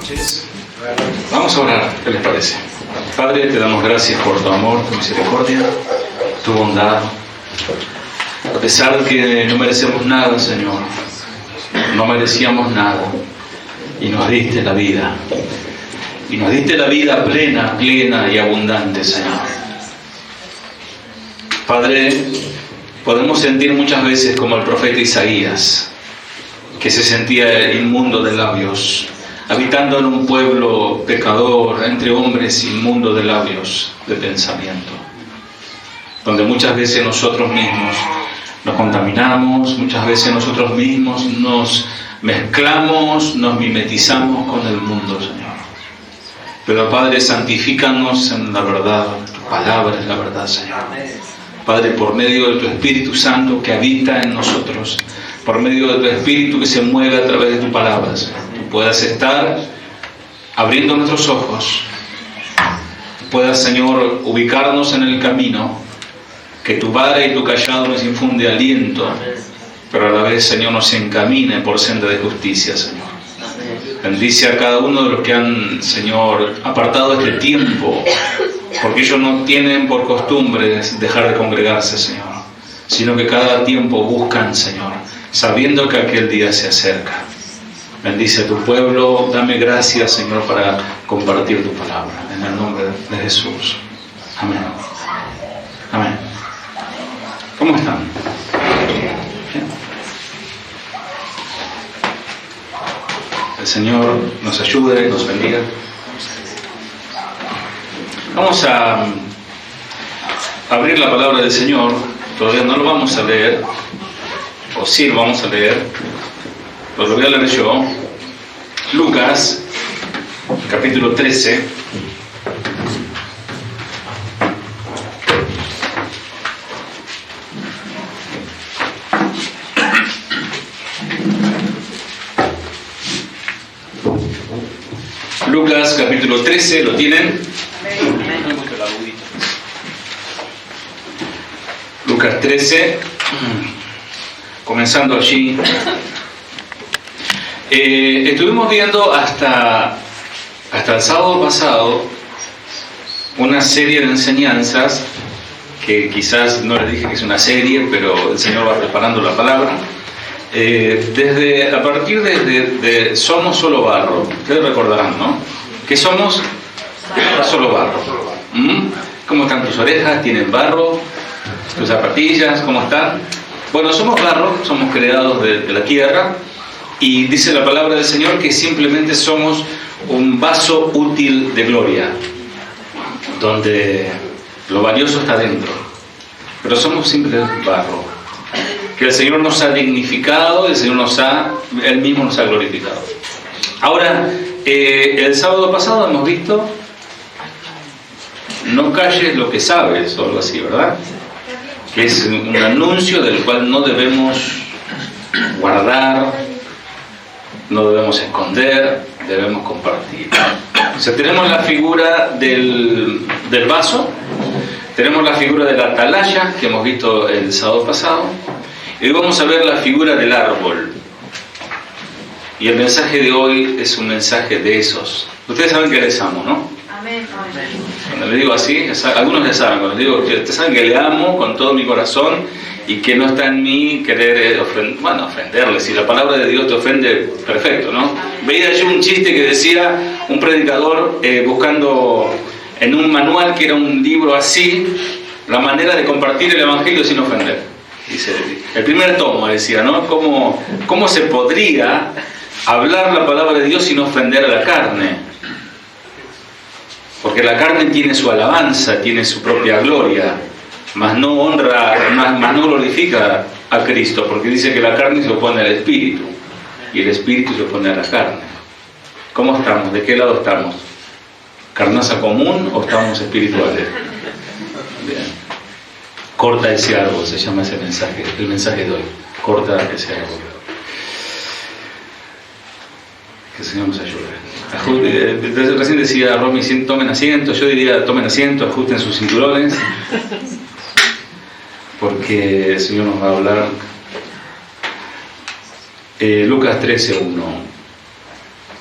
noches. Vamos a orar, ¿qué les parece? Padre, te damos gracias por tu amor, tu misericordia, tu bondad. A pesar de que no merecemos nada, Señor, no merecíamos nada, y nos diste la vida. Y nos diste la vida plena y abundante, Señor. Padre, podemos sentir muchas veces como el profeta Isaías, que se sentía inmundo de labios, habitando en un pueblo pecador, entre hombres inmundos de labios, de pensamiento, donde muchas veces nosotros mismos nos contaminamos, muchas veces nosotros mismos nos mezclamos, nos mimetizamos con el mundo, Señor. Pero Padre, santifícanos en la verdad, tu palabra es la verdad, Señor. Padre, por medio de tu Espíritu Santo que habita en nosotros, por medio de tu Espíritu que se mueve a través de tu palabra, Señor, tú puedas estar abriendo nuestros ojos, puedas, Señor, ubicarnos en el camino, que tu vara y tu callado nos infunde aliento, pero a la vez, Señor, nos encamine por senda de justicia, Señor. Bendice a cada uno de los que han, Señor, apartado este tiempo, porque ellos no tienen por costumbre dejar de congregarse, Señor, sino que cada tiempo buscan, Señor, sabiendo que aquel día se acerca. Bendice a tu pueblo, dame gracias, Señor, para compartir tu palabra, en el nombre de Jesús. Amén. Amén. ¿Cómo están? El Señor nos ayude, nos bendiga. Vamos a abrir la palabra del Señor. Todavía no lo vamos a leer, o sí lo vamos a leer, pero lo voy a leer yo. Lucas, capítulo 13. Lucas capítulo 13, ¿lo tienen? Lucas 13, comenzando allí. Estuvimos viendo hasta el sábado pasado una serie de enseñanzas que quizás no les dije que es una serie, pero el Señor va preparando la palabra. A partir de somos solo barro. Ustedes recordarán, ¿no? Que somos solo barro. ¿Cómo están tus orejas? ¿Tienen barro? ¿Tus zapatillas? ¿Cómo están? Bueno, somos barro, somos creados de la tierra, y dice la palabra del Señor que simplemente somos un vaso útil de gloria, donde lo valioso está dentro, pero somos simplemente barro, que el Señor nos ha dignificado, Él mismo nos ha glorificado. Ahora, el sábado pasado hemos visto, no calles lo que sabes, o algo así, ¿verdad? Que es un anuncio del cual no debemos guardar, no debemos esconder, debemos compartir. O sea, tenemos la figura del vaso, tenemos la figura de la atalaya, que hemos visto el sábado pasado, y hoy vamos a ver la figura del árbol. Y el mensaje de hoy es un mensaje de esos. Ustedes saben que les amo, ¿no? Amén. Cuando le digo así, algunos ya saben, cuando les digo que ustedes saben que le amo con todo mi corazón y que no está en mí querer ofenderles. Si la palabra de Dios te ofende, perfecto, ¿no? Veía yo un chiste que decía un predicador buscando en un manual que era un libro así, la manera de compartir el evangelio sin ofender. Dice, el primer tomo decía, ¿no? ¿Cómo se podría hablar la palabra de Dios sin ofender a la carne? Porque la carne tiene su alabanza, tiene su propia gloria, mas no honra, mas no glorifica a Cristo, porque dice que la carne se opone al espíritu y el espíritu se opone a la carne. ¿Cómo estamos? ¿De qué lado estamos? ¿Carnaza común o estamos espirituales? Bien. Corta ese árbol, se llama ese mensaje, el mensaje de hoy. Corta ese árbol. Que el Señor nos ayude. Recién decía Romy, tomen asiento. Yo diría, tomen asiento, ajusten sus cinturones, porque el Señor nos va a hablar. Lucas 13:1.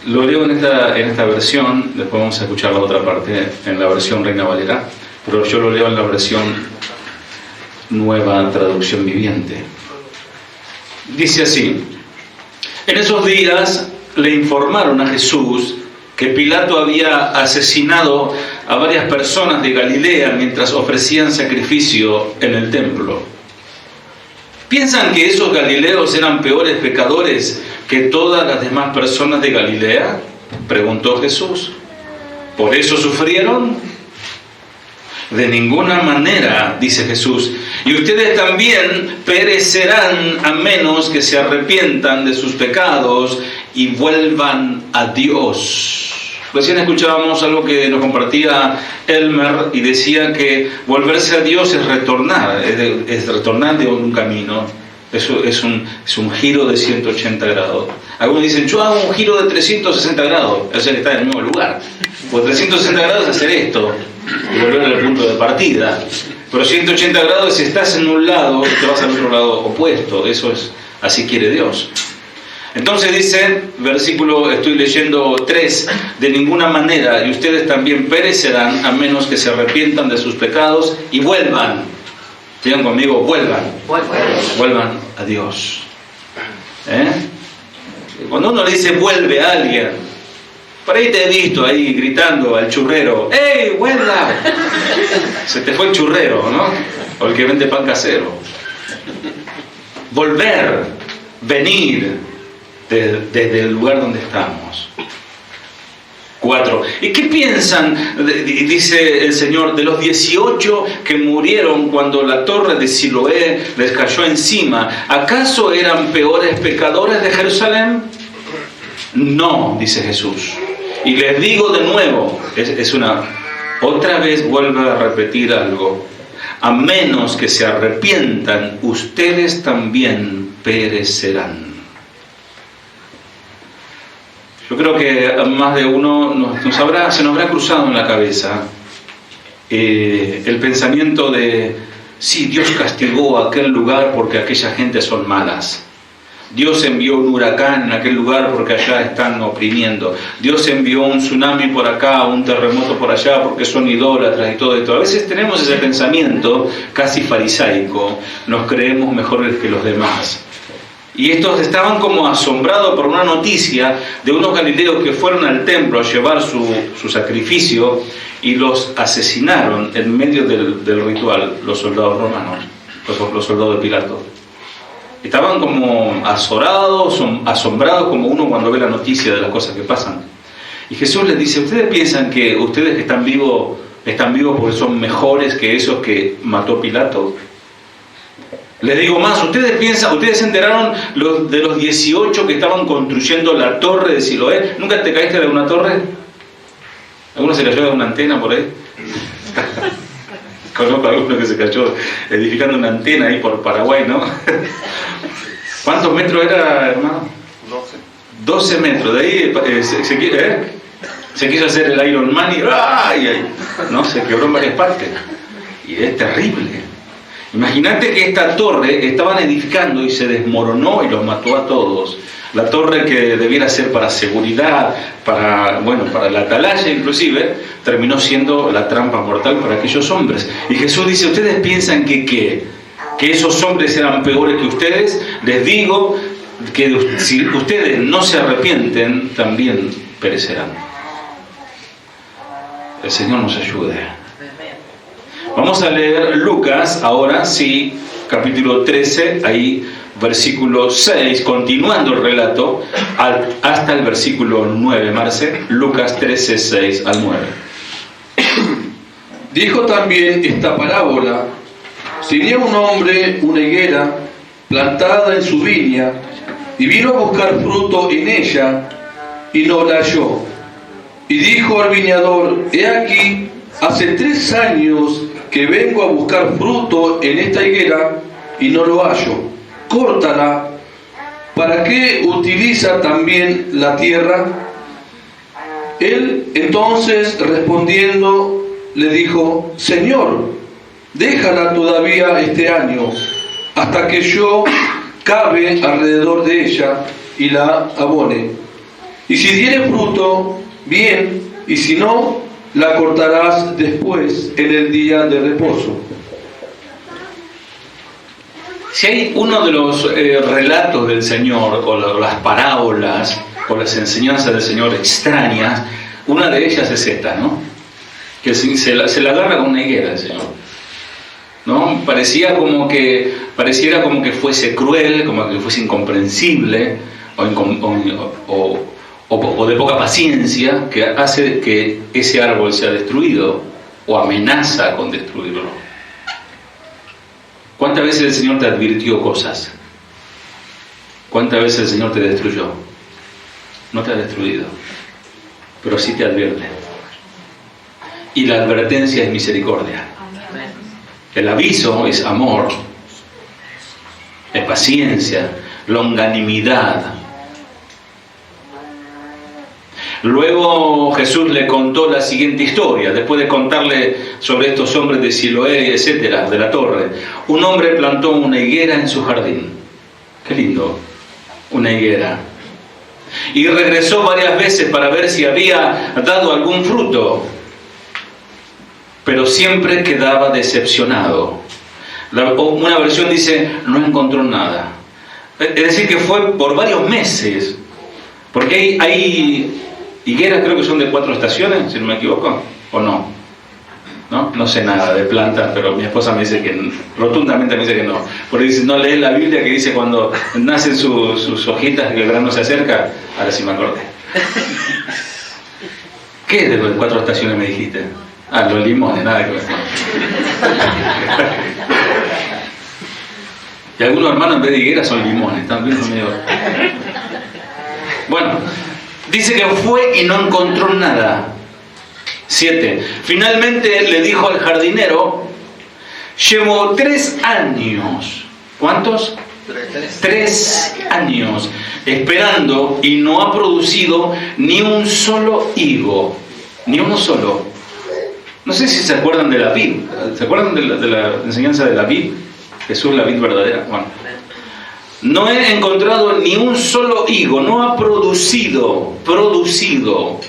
Lo leo en esta versión, después vamos a escuchar la otra parte, en la versión Reina Valera, pero yo lo leo en la versión Nueva Traducción Viviente. Dice así: en esos días le informaron a Jesús que Pilato había asesinado a varias personas de Galilea mientras ofrecían sacrificio en el templo. ¿Piensan que esos galileos eran peores pecadores que todas las demás personas de Galilea? Preguntó Jesús. ¿Por eso sufrieron? De ninguna manera, dice Jesús. Y ustedes también perecerán a menos que se arrepientan de sus pecados y vuelvan a Dios. Recién escuchábamos algo que nos compartía Elmer y decía que volverse a Dios es retornar, es retornar de un camino. Eso es un giro de 180 grados. Algunos dicen, yo hago un giro de 360 grados, o sea que está en el mismo lugar. Pues 360 grados es hacer esto y volver al punto de partida. Pero 180 grados, si estás en un lado, te vas al otro lado opuesto. Eso es, así quiere Dios. Entonces dice, versículo, estoy leyendo 3, de ninguna manera, y ustedes también perecerán a menos que se arrepientan de sus pecados y vuelvan. Digan conmigo, vuelvan a Dios. Cuando uno le dice vuelve a alguien, por ahí te he visto ahí gritando al churrero, ¡ey, vuelva! Se te fue el churrero, ¿no? O el que vende pan casero. Volver, venir desde el lugar donde estamos. 4. ¿Y qué piensan, dice el Señor, de los 18 que murieron cuando la torre de Siloé les cayó encima? ¿Acaso eran peores pecadores de Jerusalén? No, dice Jesús. Y les digo de nuevo, otra vez vuelve a repetir algo. A menos que se arrepientan, ustedes también perecerán. Yo creo que a más de uno se nos habrá cruzado en la cabeza el pensamiento de, sí, Dios castigó a aquel lugar porque aquella gente son malas. Dios envió un huracán en aquel lugar porque allá están oprimiendo. Dios envió un tsunami por acá, un terremoto por allá porque son idólatras y todo esto. A veces tenemos ese pensamiento casi farisaico, nos creemos mejores que los demás. Y estos estaban como asombrados por una noticia de unos galileos que fueron al templo a llevar su sacrificio y los asesinaron en medio del ritual, los soldados romanos, los soldados de Pilato. Estaban como asombrados como uno cuando ve la noticia de las cosas que pasan. Y Jesús les dice, ¿ustedes piensan que ustedes que están vivos porque son mejores que esos que mató Pilato? Les digo más, ¿ustedes se enteraron de los 18 que estaban construyendo la torre de Siloé? ¿Nunca te caíste de una torre? ¿Alguno se cayó de una antena por ahí? Conozco a alguno que se cayó edificando una antena ahí por Paraguay, ¿no? ¿Cuántos metros era, hermano? 12 metros. De ahí se quiso hacer el Iron Man y ¡ay! ¿No? Se quebró en varias partes. Y es terrible. Imagínate que esta torre estaban edificando y se desmoronó y los mató a todos. La torre que debiera ser para seguridad, para la atalaya inclusive, terminó siendo la trampa mortal para aquellos hombres. Y Jesús dice, ¿ustedes piensan que esos hombres eran peores que ustedes? Les digo que si ustedes no se arrepienten, también perecerán. El Señor nos ayude. Vamos a leer Lucas, ahora sí, capítulo 13, ahí versículo 6, continuando el relato, hasta el versículo 9, Marce, Lucas 13, 6 al 9. Dijo también esta parábola: tenía un hombre una higuera plantada en su viña, y vino a buscar fruto en ella, y no la halló. Y dijo al viñador: he aquí, hace 3 años que vengo a buscar fruto en esta higuera y no lo hallo. Córtala. ¿Para qué utiliza también la tierra? Él entonces respondiendo le dijo: Señor, déjala todavía este año, hasta que yo cabe alrededor de ella y la abone. y si diere fruto, bien, y si no, la cortarás después, en el día de reposo. Si hay uno de los relatos del Señor, o las parábolas, o las enseñanzas del Señor extrañas, una de ellas es esta, ¿no? Que se la agarra con una higuera el Señor, ¿no? Pareciera como que fuese cruel, como que fuese incomprensible, o de poca paciencia, que hace que ese árbol sea destruido, o amenaza con destruirlo. ¿Cuántas veces el Señor te advirtió cosas? ¿Cuántas veces el Señor te destruyó? No te ha destruido, pero sí te advierte. Y la advertencia es misericordia. El aviso es amor, es paciencia, longanimidad. Luego Jesús le contó la siguiente historia, después de contarle sobre estos hombres de Siloé, etcétera, de la torre. Un hombre plantó una higuera en su jardín. Qué lindo, una higuera. Y regresó varias veces para ver si había dado algún fruto, pero siempre quedaba decepcionado. Una versión dice, no encontró nada. Es decir, que fue por varios meses, porque hay higueras, creo que son de 4 estaciones, si no me equivoco, ¿o no? No sé nada de plantas, pero mi esposa me dice que, rotundamente me dice que no. Porque dice, no lees la Biblia que dice cuando nacen sus hojitas que el verano se acerca. Ahora sí me acordé. ¿Qué de 4 estaciones me dijiste? Los limones, nada que ver. Y algunos hermanos en vez de higueras son limones, están bien medio. Bueno, dice que fue y no encontró nada. 7. Finalmente le dijo al jardinero, llevo 3 años. ¿Cuántos? 3 años esperando y no ha producido ni un solo higo. Ni uno solo. No sé si se acuerdan de la vid. ¿Se acuerdan de la enseñanza de la vid? Jesús, la vid verdadera. Bueno. No he encontrado ni un solo higo, no ha producido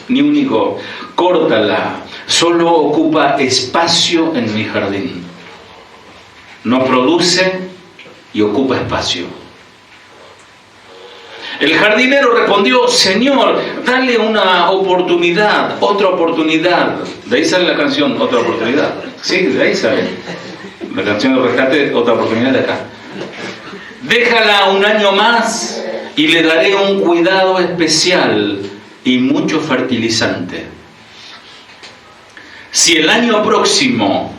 ni un higo. Córtala, solo ocupa espacio en mi jardín. No produce y ocupa espacio. El jardinero respondió, Señor, dale una oportunidad, otra oportunidad. De ahí sale la canción, otra oportunidad. Sí, de ahí sale. La canción de rescate, otra oportunidad de acá. Déjala un año más y le daré un cuidado especial y mucho fertilizante. Si el año próximo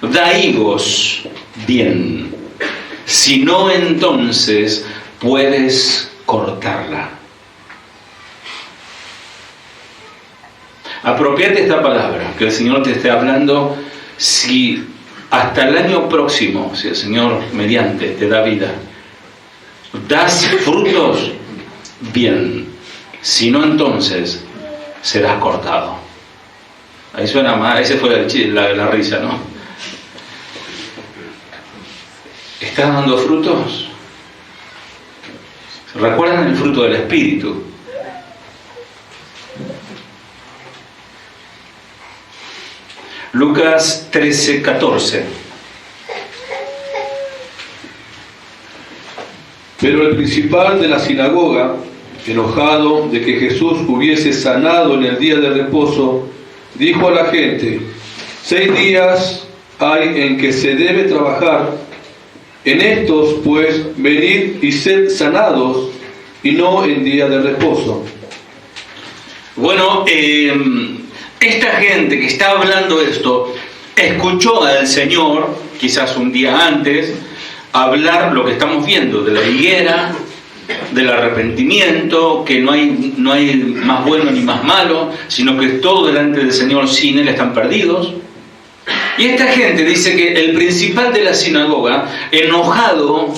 da higos, bien. Si no, entonces puedes cortarla. Apropiate esta palabra, que el Señor te esté hablando. Si hasta el año próximo, si el Señor mediante te da vida, das frutos, bien. Si no, entonces serás cortado. Ahí suena más, ese fue la risa, ¿no? ¿Estás dando frutos? ¿Recuerdan el fruto del Espíritu? Lucas 13:14. Pero el principal de la sinagoga, enojado de que Jesús hubiese sanado en el día de reposo, dijo a la gente, 6 días hay en que se debe trabajar, en estos pues venid y sed sanados, y no en día de reposo. Bueno, esta gente que está hablando esto, escuchó al Señor, quizás un día antes, hablar lo que estamos viendo, de la higuera, del arrepentimiento, que no hay más bueno ni más malo, sino que todo delante del Señor sin Él están perdidos. Y esta gente dice que el principal de la sinagoga, enojado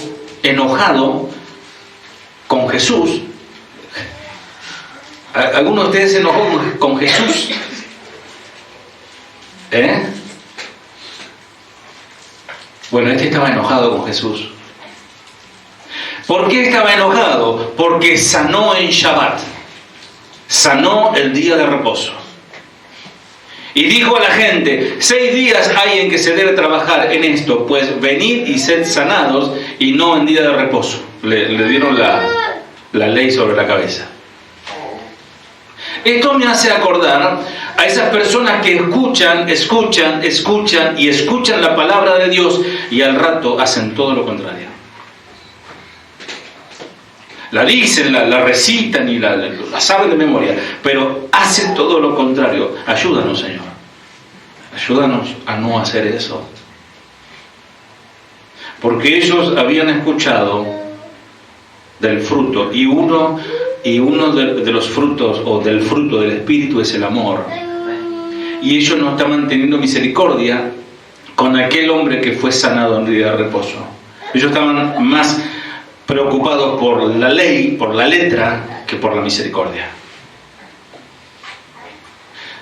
con Jesús. ¿Alguno de ustedes se enojó con Jesús? Bueno, este estaba enojado con Jesús. ¿Por qué estaba enojado? Porque sanó en Shabbat. sanó el día de reposo. Y dijo a la gente, 6 días hay en que se debe trabajar en esto, pues venid y sed sanados y no en día de reposo. Le dieron la ley sobre la cabeza. Esto me hace acordar a esas personas que escuchan la palabra de Dios y al rato hacen todo lo contrario. La dicen, la recitan y la saben de memoria, pero hacen todo lo contrario. Ayúdanos, Señor. Ayúdanos a no hacer eso. Porque ellos habían escuchado del fruto, y uno de los frutos, o del fruto del Espíritu, es el amor. Y ellos no estaban teniendo misericordia con aquel hombre que fue sanado en el día de reposo. Ellos estaban más preocupados por la ley, por la letra, que por la misericordia.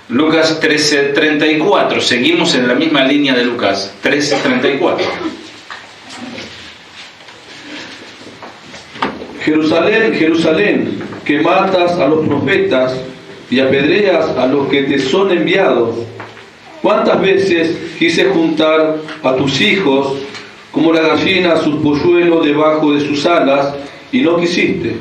Lucas 13:34, seguimos en la misma línea de Lucas 13:34. Jerusalén, Jerusalén, que matas a los profetas y apedreas a los que te son enviados. ¿Cuántas veces quise juntar a tus hijos como la gallina a sus polluelos debajo de sus alas, y no quisiste?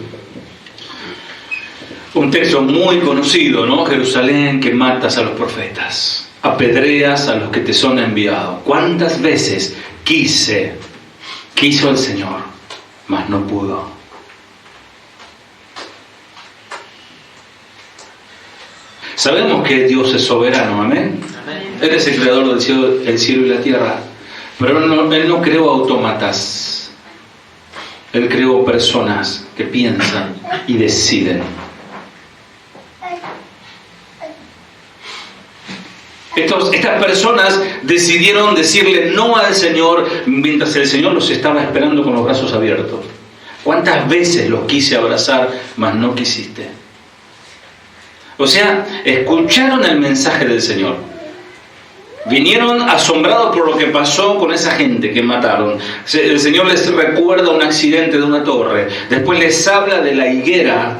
Un texto muy conocido, ¿no? Jerusalén, que matas a los profetas, apedreas a los que te son enviados. ¿Cuántas veces quiso el Señor, mas no pudo? Sabemos que Dios es soberano, ¿amén? Él es el creador del cielo y la tierra. Pero Él no creó autómatas. Él creó personas que piensan y deciden. Estas personas decidieron decirle no al Señor mientras el Señor los estaba esperando con los brazos abiertos. ¿Cuántas veces los quise abrazar, mas no quisiste? O sea, escucharon el mensaje del Señor. Vinieron asombrados por lo que pasó con esa gente que mataron. El Señor les recuerda un accidente de una torre. Después les habla de la higuera.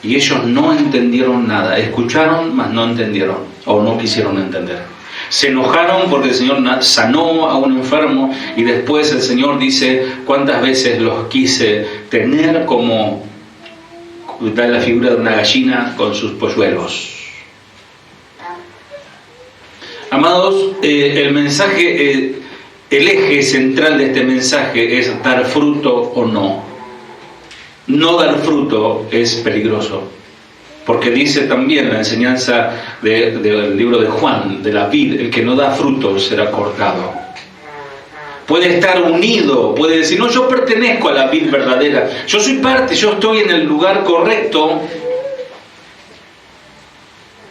Y ellos no entendieron nada. Escucharon, mas no entendieron. O no quisieron entender. Se enojaron porque el Señor sanó a un enfermo. Y después el Señor dice, ¿cuántas veces los quise tener como da la figura de una gallina con sus polluelos? Amados, el mensaje, el eje central de este mensaje es dar fruto o no. No dar fruto es peligroso, porque dice también la enseñanza del libro de Juan, de la vid, el que no da fruto será cortado. Puede estar unido, puede decir, no, yo pertenezco a la vid verdadera, yo soy parte, yo estoy en el lugar correcto,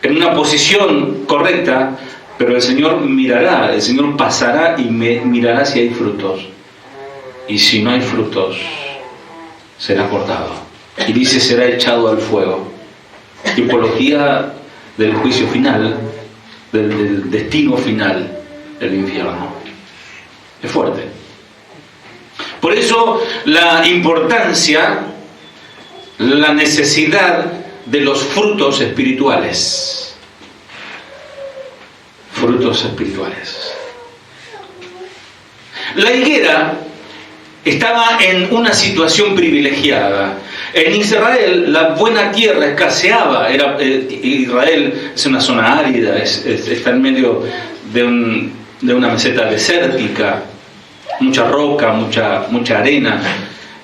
en una posición correcta, pero el Señor mirará, el Señor pasará y mirará si hay frutos. Y si no hay frutos, será cortado. Y dice, será echado al fuego. Tipología del juicio final, del destino final del infierno. Es fuerte. Por eso la importancia, la necesidad de los frutos espirituales. Frutos espirituales. La higuera estaba en una situación privilegiada. En Israel la buena tierra escaseaba. Israel es una zona árida, está en medio de una meseta desértica, mucha roca, mucha arena,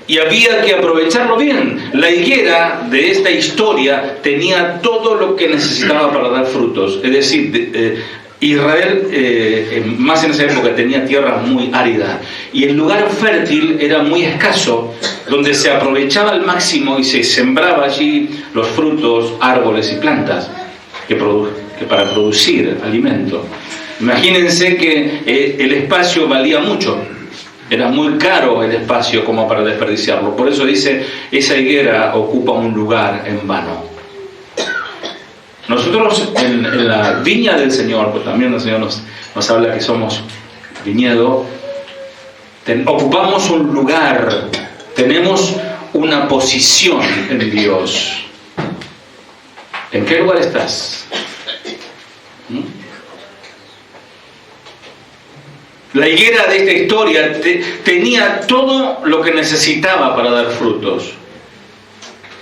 y había que aprovecharlo bien. La higuera de esta historia tenía todo lo que necesitaba para dar frutos, es decir, Israel, más en esa época, tenía tierra muy árida y el lugar fértil era muy escaso, donde se aprovechaba al máximo y se sembraba allí los frutos, árboles y plantas que para producir alimento. Imagínense que el espacio valía mucho, era muy caro el espacio como para desperdiciarlo. Por eso dice, esa higuera ocupa un lugar en vano. Nosotros en la viña del Señor, pues también el Señor nos habla que somos viñedo, ocupamos un lugar, tenemos una posición en Dios. ¿En qué lugar estás? La higuera de esta historia tenía todo lo que necesitaba para dar frutos,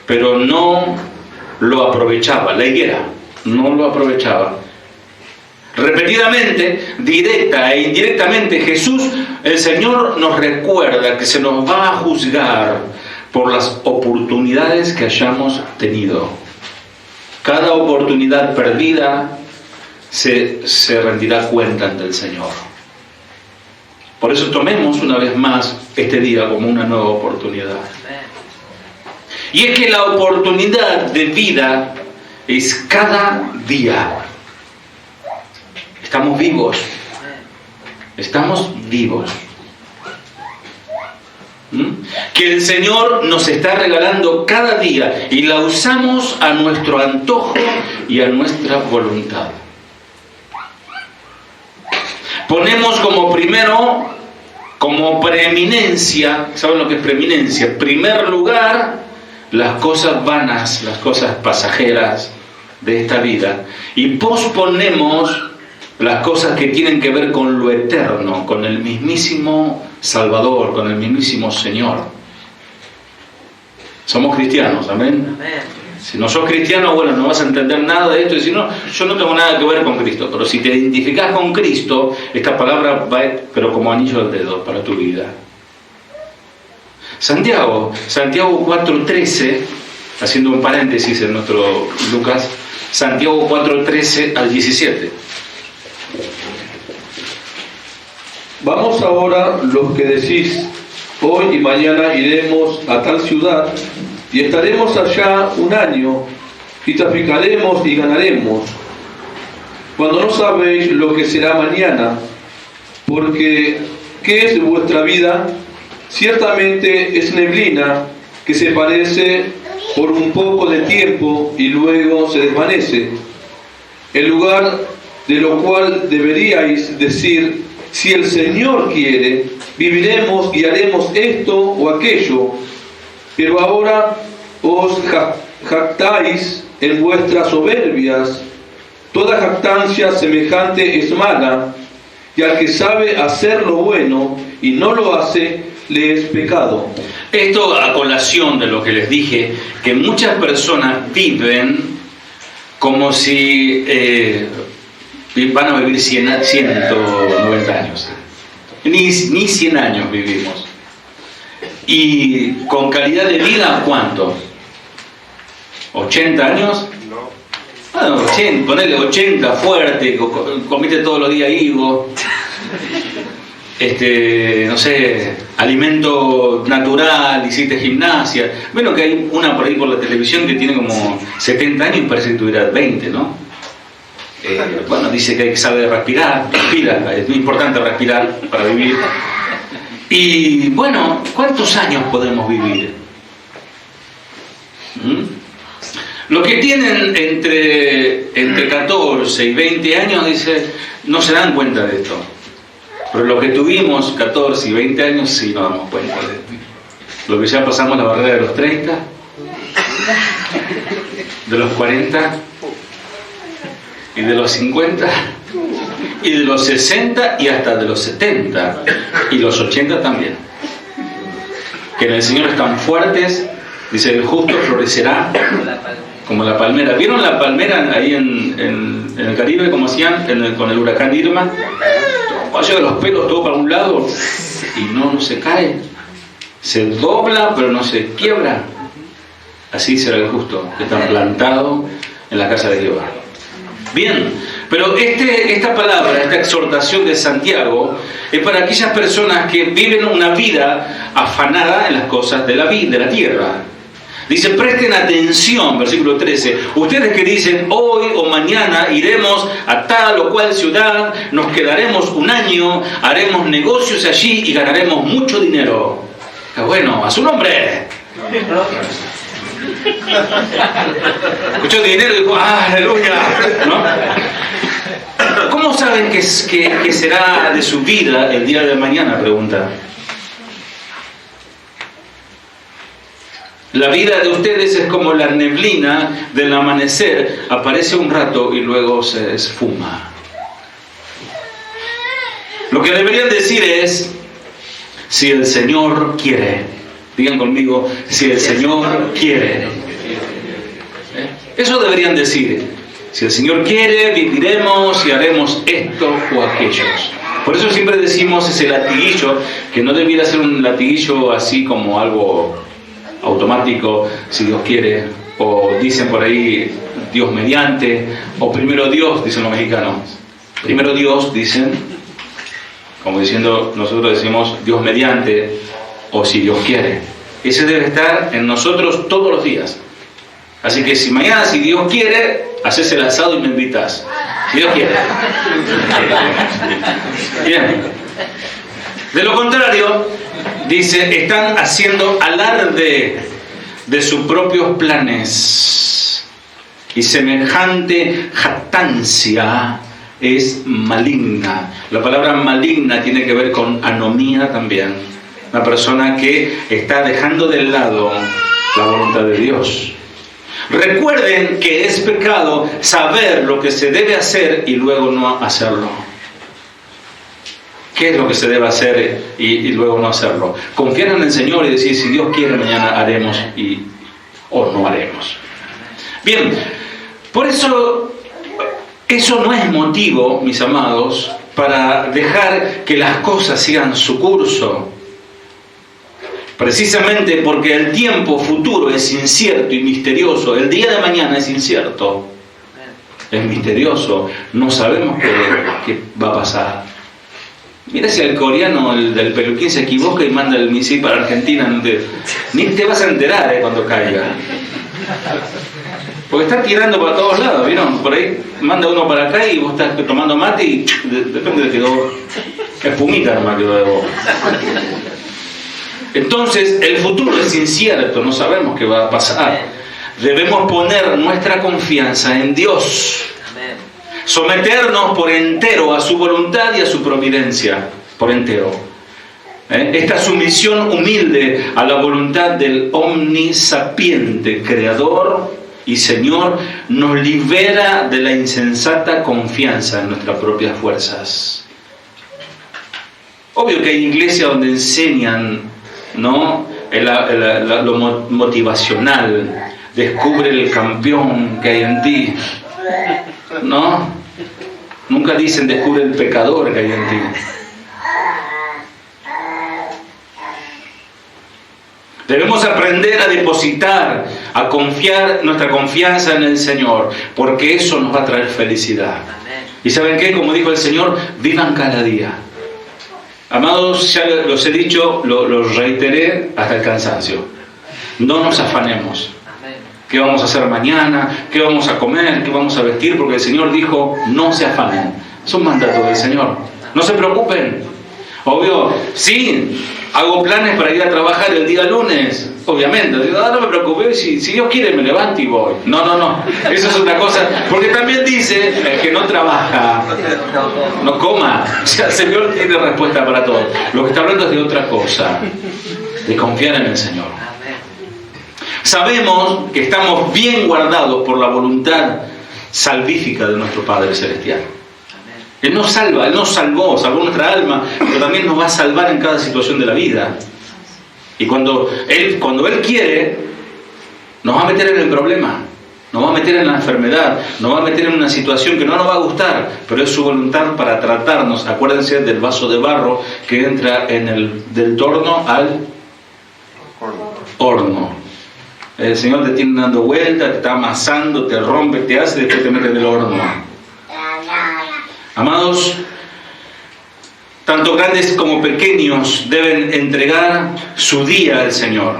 pero no lo aprovechaba. La higuera no lo aprovechaba. Repetidamente, directa e indirectamente, Jesús, el Señor, nos recuerda que se nos va a juzgar por las oportunidades que hayamos tenido. Cada oportunidad perdida se rendirá cuenta ante el Señor. Por eso tomemos una vez más este día como una nueva oportunidad. Y es que la oportunidad de vida es cada día. Estamos vivos. Estamos vivos. Que el Señor nos está regalando cada día y la usamos a nuestro antojo y a nuestra voluntad. Ponemos como primero, como preeminencia, ¿saben lo que es preeminencia? Primer lugar, las cosas vanas, las cosas pasajeras de esta vida. Y posponemos las cosas que tienen que ver con lo eterno, con el mismísimo Salvador, con el mismísimo Señor. Somos cristianos, ¿amén? Si no sos cristiano, bueno, no vas a entender nada de esto y decir, no, yo no tengo nada que ver con Cristo. Pero si te identificás con Cristo, esta palabra va, pero como anillo al dedo para tu vida. Santiago 4:13, haciendo un paréntesis en nuestro Lucas, Santiago 4:13 al 17. Vamos ahora los que decís, hoy y mañana iremos a tal ciudad y estaremos allá un año y traficaremos y ganaremos, cuando no sabéis lo que será mañana, porque ¿qué es vuestra vida? Ciertamente es neblina que se parece por un poco de tiempo y luego se desvanece. En lugar de lo cual deberíais decir, si el Señor quiere, viviremos y haremos esto o aquello. Pero ahora os jactáis en vuestras soberbias. Toda jactancia semejante es mala, y al que sabe hacer lo bueno y no lo hace, le es pecado. Esto a colación de lo que les dije, que muchas personas viven como si van a vivir 190 años. Ni 100 años vivimos. ¿Y con calidad de vida cuánto? ¿80 años? No. 80, ponele 80 fuerte, comiste todos los días higo. No sé, alimento natural, hiciste gimnasia. Bueno, que hay una por ahí por la televisión que tiene como 70 años y parece que tuviera 20, ¿no? Bueno, dice que sabe respirar, respira, es muy importante respirar para vivir. Y bueno, ¿cuántos años podemos vivir? Los que tienen entre 14 y 20 años, dice, no se dan cuenta de esto. Pero los que tuvimos 14 y 20 años sí nos damos cuenta de esto. Los que ya pasamos la barrera de los 30, de los 40, y de los 50, y de los 60, y hasta de los 70, y los 80 también. Que en el Señor están fuertes, dice, el justo florecerá como la palmera. ¿Vieron la palmera ahí en el Caribe, como hacían con el huracán Irma? Vaya de los pelos todo para un lado, y no se cae. Se dobla, pero no se quiebra. Así será el justo, que está plantado en la casa de Jehová. Bien, pero esta palabra, esta exhortación de Santiago, es para aquellas personas que viven una vida afanada en las cosas de la vida, de la tierra. Dice, presten atención, versículo 13, ustedes que dicen, hoy o mañana iremos a tal o cual ciudad, nos quedaremos un año, haremos negocios allí y ganaremos mucho dinero. Bueno, a su nombre. Escuchó dinero y dijo, ¡aleluya! ¿No? ¿Cómo saben que será de su vida el día de mañana? Pregunta. La vida de ustedes es como la neblina del amanecer, aparece un rato y luego se esfuma. Lo que deberían decir es, si el Señor quiere. Digan conmigo, si el Señor quiere. Eso deberían decir. Si el Señor quiere, viviremos y haremos esto o aquello. Por eso siempre decimos ese latiguillo, que no debiera ser un latiguillo así como algo automático, si Dios quiere, o dicen por ahí Dios mediante, o primero Dios, dicen los mexicanos. Primero Dios, dicen, como diciendo, nosotros decimos Dios mediante, o si Dios quiere. Ese debe estar en nosotros todos los días. Así que si mañana, si Dios quiere, haces el asado y me invitas. Si Dios quiere. Bien. De lo contrario, dice, están haciendo alarde de sus propios planes. Y semejante jactancia es maligna. La palabra maligna tiene que ver con anomía también. Una persona que está dejando de lado la voluntad de Dios. Recuerden que es pecado saber lo que se debe hacer y luego no hacerlo. ¿Qué es lo que se debe hacer y luego no hacerlo? Confiar en el Señor y decir, si Dios quiere, mañana haremos o no haremos. Bien, por eso no es motivo, mis amados, para dejar que las cosas sigan su curso. Precisamente porque el tiempo futuro es incierto y misterioso. El día de mañana es incierto. Es misterioso. No sabemos qué va a pasar. Mira si el coreano, el del peluquín, se equivoca y manda el misil para Argentina. Ni te vas a enterar cuando caiga. Porque está tirando para todos lados, ¿vieron? Por ahí manda uno para acá y vos estás tomando mate y depende de quedó espumita nomás quedó de vos. Entonces, el futuro es incierto, no sabemos qué va a pasar. Debemos poner nuestra confianza en Dios. Someternos por entero a su voluntad y a su providencia. Por entero. Esta sumisión humilde a la voluntad del omnisapiente Creador y Señor nos libera de la insensata confianza en nuestras propias fuerzas. Obvio que hay iglesias donde enseñan, ¿no?, lo motivacional. Descubre el campeón que hay en ti, ¿no? Nunca dicen descubre el pecador que hay en ti. Debemos aprender a depositar, a confiar nuestra confianza en el Señor, porque eso nos va a traer felicidad. ¿Y saben qué? Como dijo el Señor, vivan cada día. Amados, ya los he dicho, los reiteré hasta el cansancio. No nos afanemos. ¿Qué vamos a hacer mañana? ¿Qué vamos a comer? ¿Qué vamos a vestir? Porque el Señor dijo, no se afanen. Es un mandato del Señor. No se preocupen. Obvio, sí, hago planes para ir a trabajar el día lunes. Obviamente, digo, no me preocupes, si Dios quiere me levanto y voy. No, eso es otra cosa. Porque también dice, el que no trabaja, no coma. O sea, el Señor tiene respuesta para todo. Lo que está hablando es de otra cosa, de confiar en el Señor. Sabemos que estamos bien guardados por la voluntad salvífica de nuestro Padre Celestial. Él nos salva, Él nos salvó nuestra alma, pero también nos va a salvar en cada situación de la vida. Y cuando Él quiere, nos va a meter en el problema, nos va a meter en la enfermedad, nos va a meter en una situación que no nos va a gustar, pero es su voluntad para tratarnos. Acuérdense del vaso de barro que entra del torno al horno. El Señor te tiene dando vueltas, te está amasando, te rompe, te hace, después te mete en el horno. Amados, tanto grandes como pequeños deben entregar su día al Señor.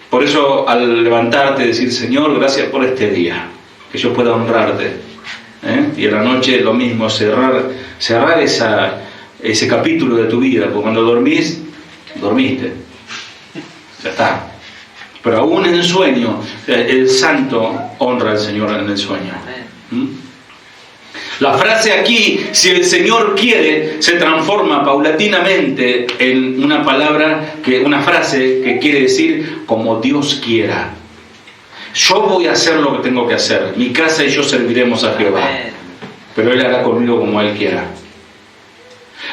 Por eso, al levantarte, decir, Señor, gracias por este día, que yo pueda honrarte. Y en la noche lo mismo, cerrar ese capítulo de tu vida, porque cuando dormís, dormiste. Ya está. Pero aún en el sueño, el santo honra al Señor en el sueño. La frase aquí, si el Señor quiere, se transforma paulatinamente en una una frase que quiere decir como Dios quiera. Yo voy a hacer lo que tengo que hacer. Mi casa y yo serviremos a Jehová. Pero Él hará conmigo como Él quiera.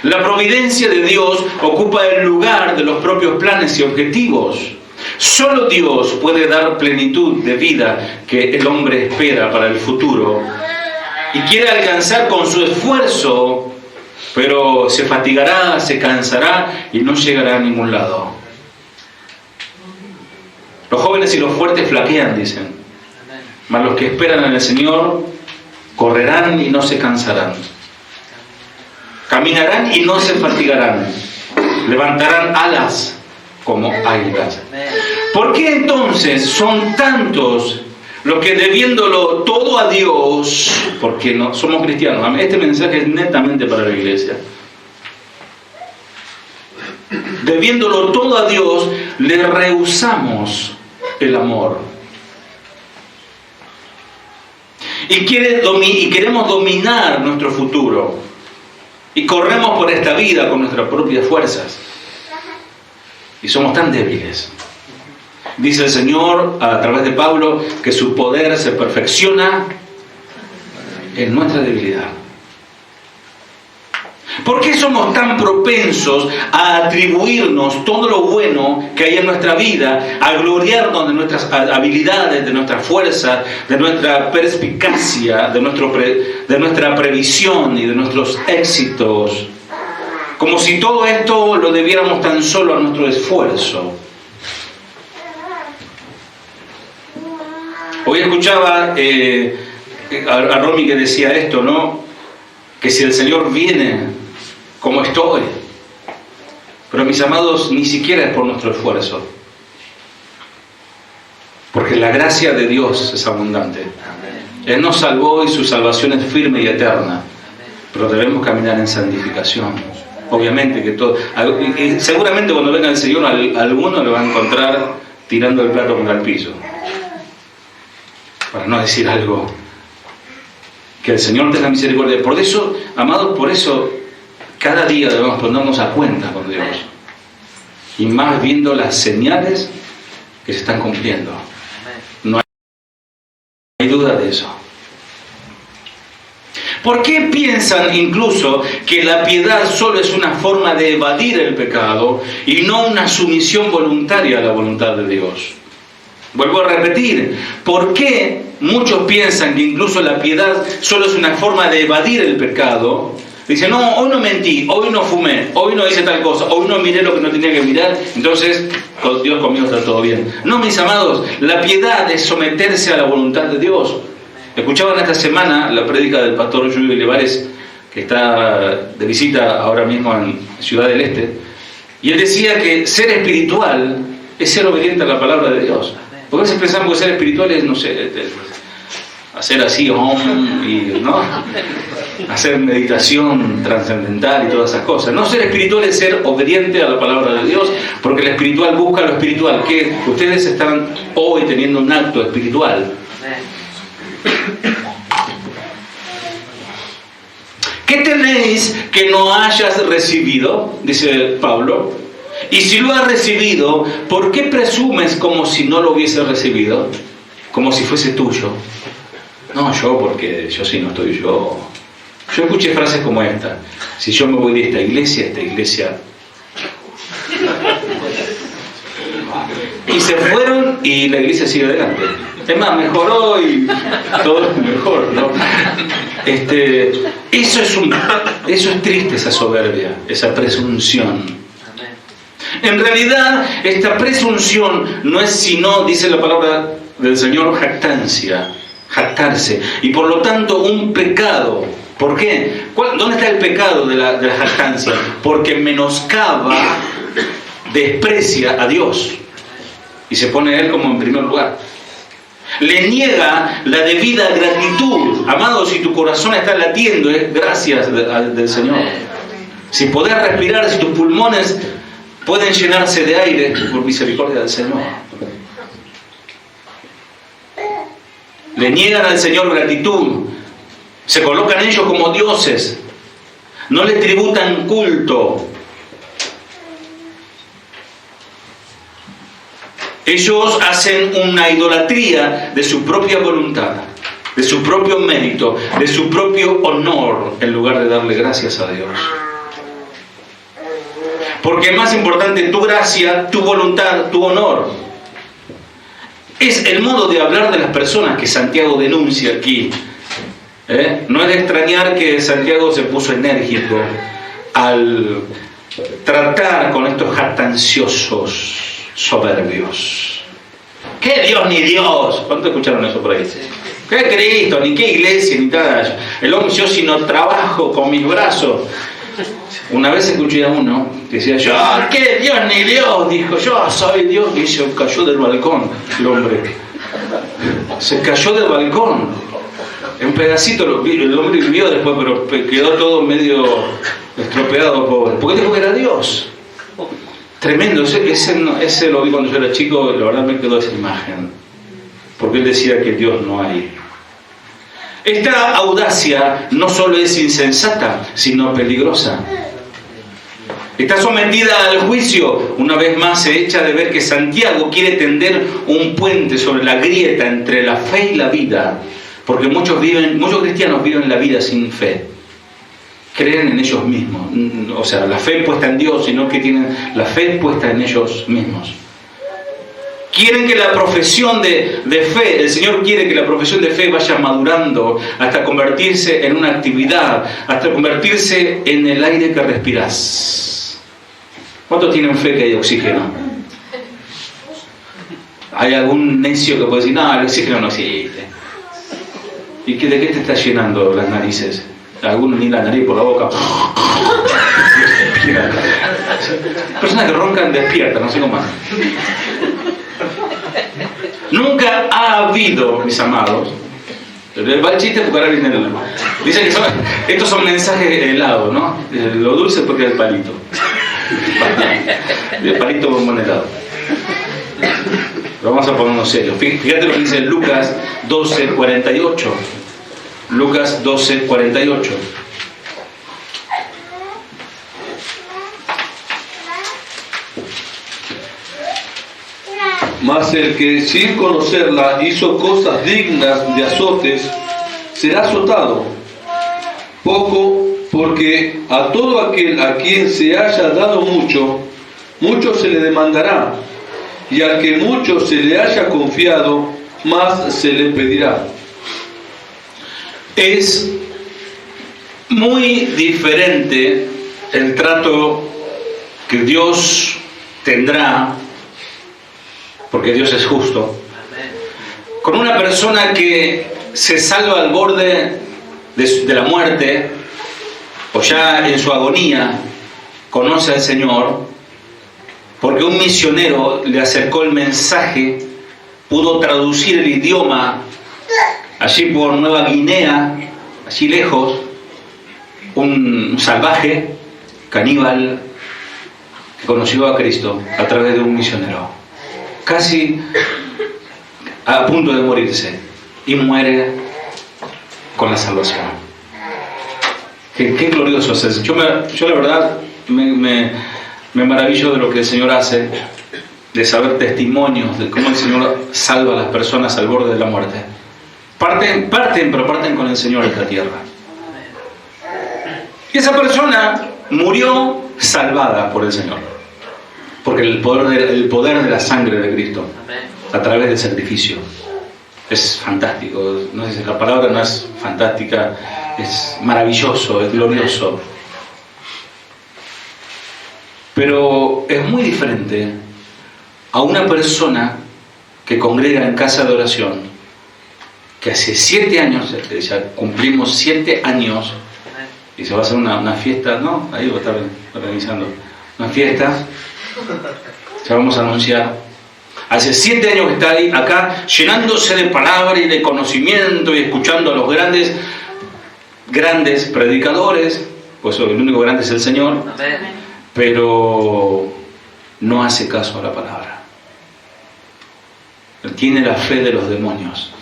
La providencia de Dios ocupa el lugar de los propios planes y objetivos. Solo Dios puede dar plenitud de vida que el hombre espera para el futuro y quiere alcanzar con su esfuerzo, pero se fatigará, se cansará y no llegará a ningún lado. Los jóvenes y los fuertes flaquean, dicen, mas los que esperan en el Señor correrán y no se cansarán, caminarán y no se fatigarán, levantarán alas como águilas. ¿Por qué entonces son tantos los que, debiéndolo todo a Dios, porque no somos cristianos? Este mensaje es netamente para la iglesia. Debiéndolo todo a Dios, le rehusamos el amor. Y queremos dominar nuestro futuro. Y corremos por esta vida con nuestras propias fuerzas. Y somos tan débiles. Dice el Señor a través de Pablo que su poder se perfecciona en nuestra debilidad. ¿Por qué somos tan propensos a atribuirnos todo lo bueno que hay en nuestra vida, a gloriarnos de nuestras habilidades, de nuestras fuerzas, de nuestra perspicacia, de nuestra previsión y de nuestros éxitos? Como si todo esto lo debiéramos tan solo a nuestro esfuerzo. Hoy escuchaba a Romy que decía esto, ¿no? Que si el Señor viene, como estoy. Pero mis amados, ni siquiera es por nuestro esfuerzo. Porque la gracia de Dios es abundante. Él nos salvó y su salvación es firme y eterna. Pero debemos caminar en santificación. Obviamente que todo. Y seguramente cuando venga el Señor, alguno le va a encontrar tirando el plato contra el piso. Para no decir algo. Que el Señor tenga misericordia. Por eso, amados, por eso cada día debemos ponernos a cuenta con Dios. Y más viendo las señales que se están cumpliendo. No hay duda de eso. ¿Por qué piensan incluso que la piedad solo es una forma de evadir el pecado y no una sumisión voluntaria a la voluntad de Dios? Vuelvo a repetir, ¿por qué muchos piensan que incluso la piedad solo es una forma de evadir el pecado? Dicen, no, hoy no mentí, hoy no fumé, hoy no hice tal cosa, hoy no miré lo que no tenía que mirar, entonces con Dios conmigo está todo bien. No, mis amados, la piedad es someterse a la voluntad de Dios. Escuchaban esta semana la prédica del pastor Julio Olivares, que está de visita ahora mismo en Ciudad del Este, y él decía que ser espiritual es ser obediente a la palabra de Dios. Porque a veces pensamos que ser espiritual es, no sé, hacer así, y ¿no? Hacer meditación trascendental y todas esas cosas. No, ser espiritual es ser obediente a la palabra de Dios, porque el espiritual busca lo espiritual. Que ustedes están hoy teniendo un acto espiritual. ¿Qué tenéis que no hayas recibido? Dice Pablo. Y si lo has recibido, ¿por qué presumes como si no lo hubiese recibido? Como si fuese tuyo. No, yo, porque yo sí no estoy yo. Yo escuché frases como esta. Si yo me voy de esta iglesia y se fueron y la iglesia sigue adelante. Es más, mejoró y todo es mejor, ¿no? Eso es triste, esa soberbia, esa presunción. En realidad, esta presunción no es sino, dice la palabra del Señor, jactarse, y por lo tanto un pecado. ¿Por qué? ¿Dónde está el pecado de la jactancia? Porque menoscaba, desprecia a Dios y se pone a Él como en primer lugar. Le niega la debida gratitud. Amado, si tu corazón está latiendo, es gracias del Señor. Si podés respirar, si tus pulmones pueden llenarse de aire, por misericordia del Señor. Le niegan al Señor gratitud. Se colocan ellos como dioses. No le tributan culto. Ellos hacen una idolatría de su propia voluntad, de su propio mérito, de su propio honor, en lugar de darle gracias a Dios. Porque es más importante tu gracia, tu voluntad, tu honor. Es el modo de hablar de las personas que Santiago denuncia aquí. No es de extrañar que Santiago se puso enérgico al tratar con estos jactanciosos soberbios. ¿Qué Dios ni Dios? ¿Cuánto escucharon eso por ahí? ¿Qué Cristo? Ni qué iglesia, ni nada. El hombre, yo si no trabajo con mis brazos. Una vez escuché a uno que decía, yo, ¿qué Dios ni Dios? Dijo, yo soy Dios. Y se cayó del balcón, el hombre. Se cayó del balcón. Un pedacito, el hombre vivió después, pero quedó todo medio estropeado, pobre. ¿Por qué dijo que era Dios? Tremendo, ese lo vi cuando yo era chico, la verdad me quedó esa imagen. Porque él decía que Dios no hay. Esta audacia no solo es insensata, sino peligrosa. Está sometida al juicio. Una vez más se echa de ver que Santiago quiere tender un puente sobre la grieta entre la fe y la vida. Porque muchos cristianos viven la vida sin fe. Creen en ellos mismos. O sea, la fe puesta en Dios, sino que tienen la fe puesta en ellos mismos. Quieren que la profesión de fe, el Señor quiere que la profesión de fe vaya madurando hasta convertirse en una actividad, hasta convertirse en el aire que respiras. ¿Cuántos tienen fe que hay oxígeno? ¿Hay algún necio que puede decir, no, el oxígeno no existe? ¿Y de qué te está llenando las narices? Algunos ni la nariz por la boca. Personas que roncan despiertan, no sé cómo más. Nunca ha habido, mis amados, va el chiste porque ahora viene el... Dicen que estos son mensajes helados, ¿no? Lo dulce porque es el palito. El palito bombonelado. Vamos a ponernos serios. Fíjate lo que dice Lucas 12:48. Lucas 12:48. Mas el que sin conocerla hizo cosas dignas de azotes, será azotado. Poco, porque a todo aquel a quien se haya dado mucho, mucho se le demandará, y al que mucho se le haya confiado, más se le pedirá. Es muy diferente el trato que Dios tendrá, porque Dios es justo, con una persona que se salva al borde de la muerte, o ya en su agonía conoce al Señor, porque un misionero le acercó el mensaje, pudo traducir el idioma allí por Nueva Guinea, allí lejos, un salvaje, caníbal, que conoció a Cristo a través de un misionero, casi a punto de morirse, y muere con la salvación. Qué glorioso es eso. Yo la verdad me maravillo de lo que el Señor hace, de saber testimonios de cómo el Señor salva a las personas al borde de la muerte. Parten, pero parten con el Señor esta tierra. Y esa persona murió salvada por el Señor. Porque el poder de la sangre de Cristo, a través del sacrificio, es fantástico. No sé si la palabra no es fantástica, es maravilloso, es glorioso. Pero es muy diferente a una persona que congrega en casa de oración, que hace 7 años, ya cumplimos 7 años, y se va a hacer una fiesta, ¿no? Ahí va a estar organizando una fiesta, ya vamos a anunciar. Hace 7 años que está ahí, acá, llenándose de palabra y de conocimiento y escuchando a los grandes predicadores, pues el único grande es el Señor, pero no hace caso a la palabra. Él tiene la fe de los demonios.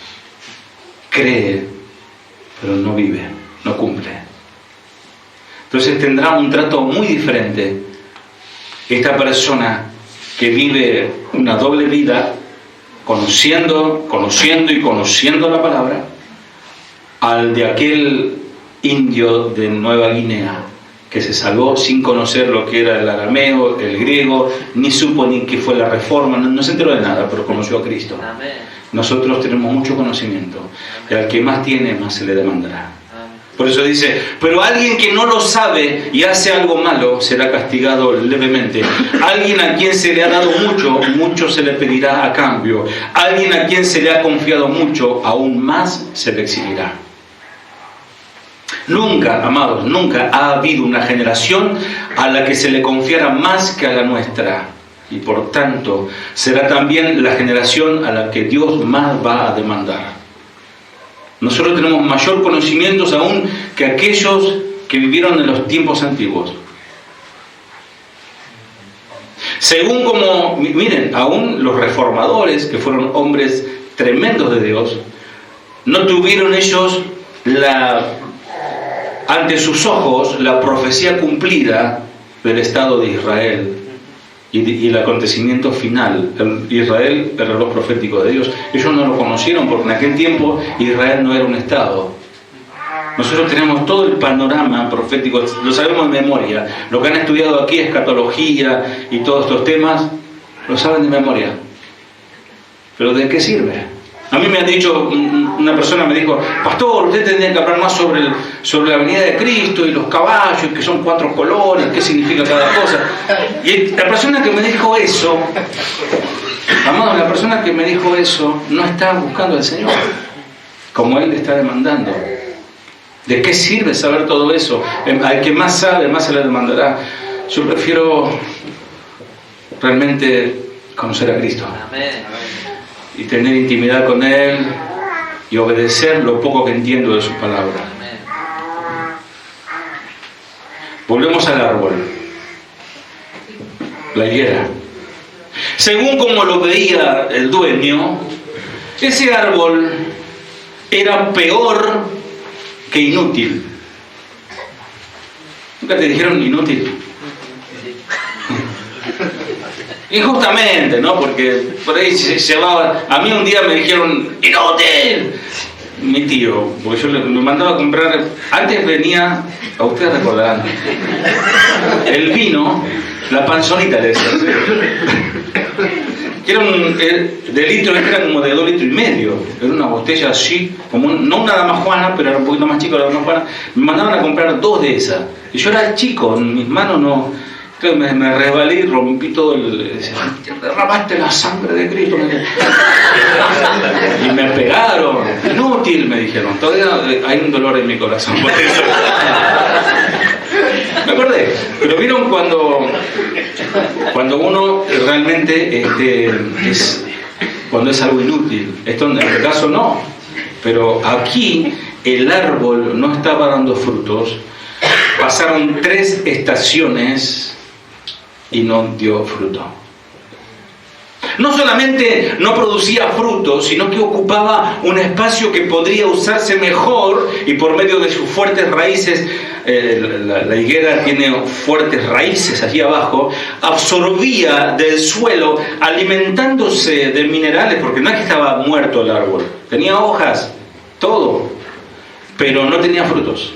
Cree, pero no vive, no cumple. Entonces tendrá un trato muy diferente esta persona que vive una doble vida, conociendo la palabra, al de aquel indio de Nueva Guinea que se salvó sin conocer lo que era el arameo, el griego, ni supo ni qué fue la reforma, no se enteró de nada, pero conoció a Cristo. Amén. Nosotros tenemos mucho conocimiento, y al que más tiene, más se le demandará. Por eso dice, pero alguien que no lo sabe y hace algo malo será castigado levemente. Alguien a quien se le ha dado mucho, mucho se le pedirá a cambio. Alguien a quien se le ha confiado mucho, aún más se le exigirá. Nunca, amados, nunca ha habido una generación a la que se le confiara más que a la nuestra. Y por tanto, será también la generación a la que Dios más va a demandar. Nosotros tenemos mayor conocimientos aún que aquellos que vivieron en los tiempos antiguos. Según como, miren, aún los reformadores, que fueron hombres tremendos de Dios, no tuvieron ellos ante sus ojos la profecía cumplida del Estado de Israel y el acontecimiento final. Israel, el reloj profético de Dios, ellos no lo conocieron porque en aquel tiempo Israel no era un Estado. Nosotros tenemos todo el panorama profético, lo sabemos de memoria. Lo que han estudiado aquí, escatología y todos estos temas, lo saben de memoria. ¿Pero de qué sirve? A mí me han dicho, una persona me dijo, pastor, usted tendría que hablar más sobre la venida de Cristo y los caballos, que son 4 colores, qué significa cada cosa. Y la persona que me dijo eso, amados, la persona que me dijo eso no está buscando al Señor, como Él le está demandando. ¿De qué sirve saber todo eso? Al que más sabe, más se le demandará. Yo prefiero realmente conocer a Cristo. Amén. Y tener intimidad con Él y obedecer lo poco que entiendo de su palabra. Volvemos al árbol, la higuera. Según como lo veía el dueño, ese árbol era peor que inútil. ¿Nunca te dijeron inútil? Injustamente, ¿no? Porque por ahí se llevaba... A mí un día me dijeron ¡inútil! Mi tío, porque yo me mandaba a comprar... Antes venía, a ustedes recordarán, el vino, la panzonita de esa, ¿sí? Que era de litro, era como de 2,5 litros. Era una botella así, como no una dama juana, pero era un poquito más chico la dama juana. Me mandaban a comprar 2 de esas. Y yo era chico, en mis manos no... Creo que me resbalé y rompí todo derramaste la sangre de Cristo. Y me pegaron. Inútil, me dijeron. Todavía hay un dolor en mi corazón por eso. Me acordé. Pero vieron cuando uno realmente cuando es algo inútil. Esto en este caso no. Pero aquí el árbol no estaba dando frutos. Pasaron 3 estaciones y no dio fruto. No solamente no producía fruto, sino que ocupaba un espacio que podría usarse mejor y por medio de sus fuertes raíces, la higuera tiene fuertes raíces allí abajo, absorbía del suelo alimentándose de minerales, porque no es que estaba muerto el árbol, tenía hojas, todo, pero no tenía frutos.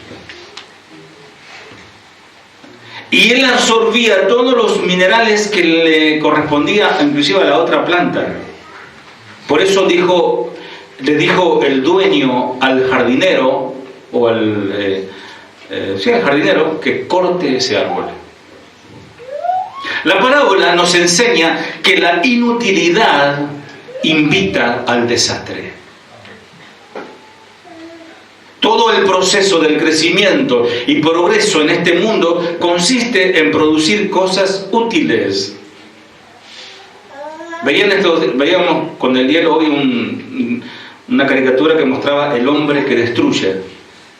Y él absorbía todos los minerales que le correspondía inclusive a la otra planta. Por eso le dijo el dueño al jardinero, o al jardinero, que corte ese árbol. La parábola nos enseña que la inutilidad invita al desastre. Todo el proceso del crecimiento y progreso en este mundo consiste en producir cosas útiles. Veíamos con el diario hoy una caricatura que mostraba el hombre que destruye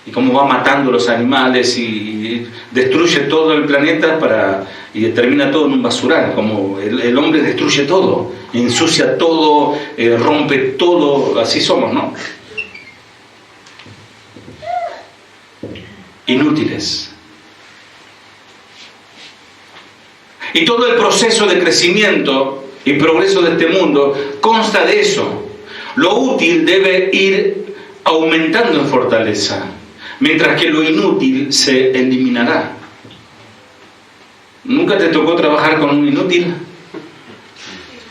y cómo va matando los animales y destruye todo el planeta y termina todo en un basural, como el hombre destruye todo, ensucia todo, rompe todo, así somos, ¿no? inútiles. Y todo el proceso de crecimiento y progreso de este mundo consta de eso. Lo útil debe ir aumentando en fortaleza, mientras que lo inútil se eliminará. ¿Nunca te tocó trabajar con un inútil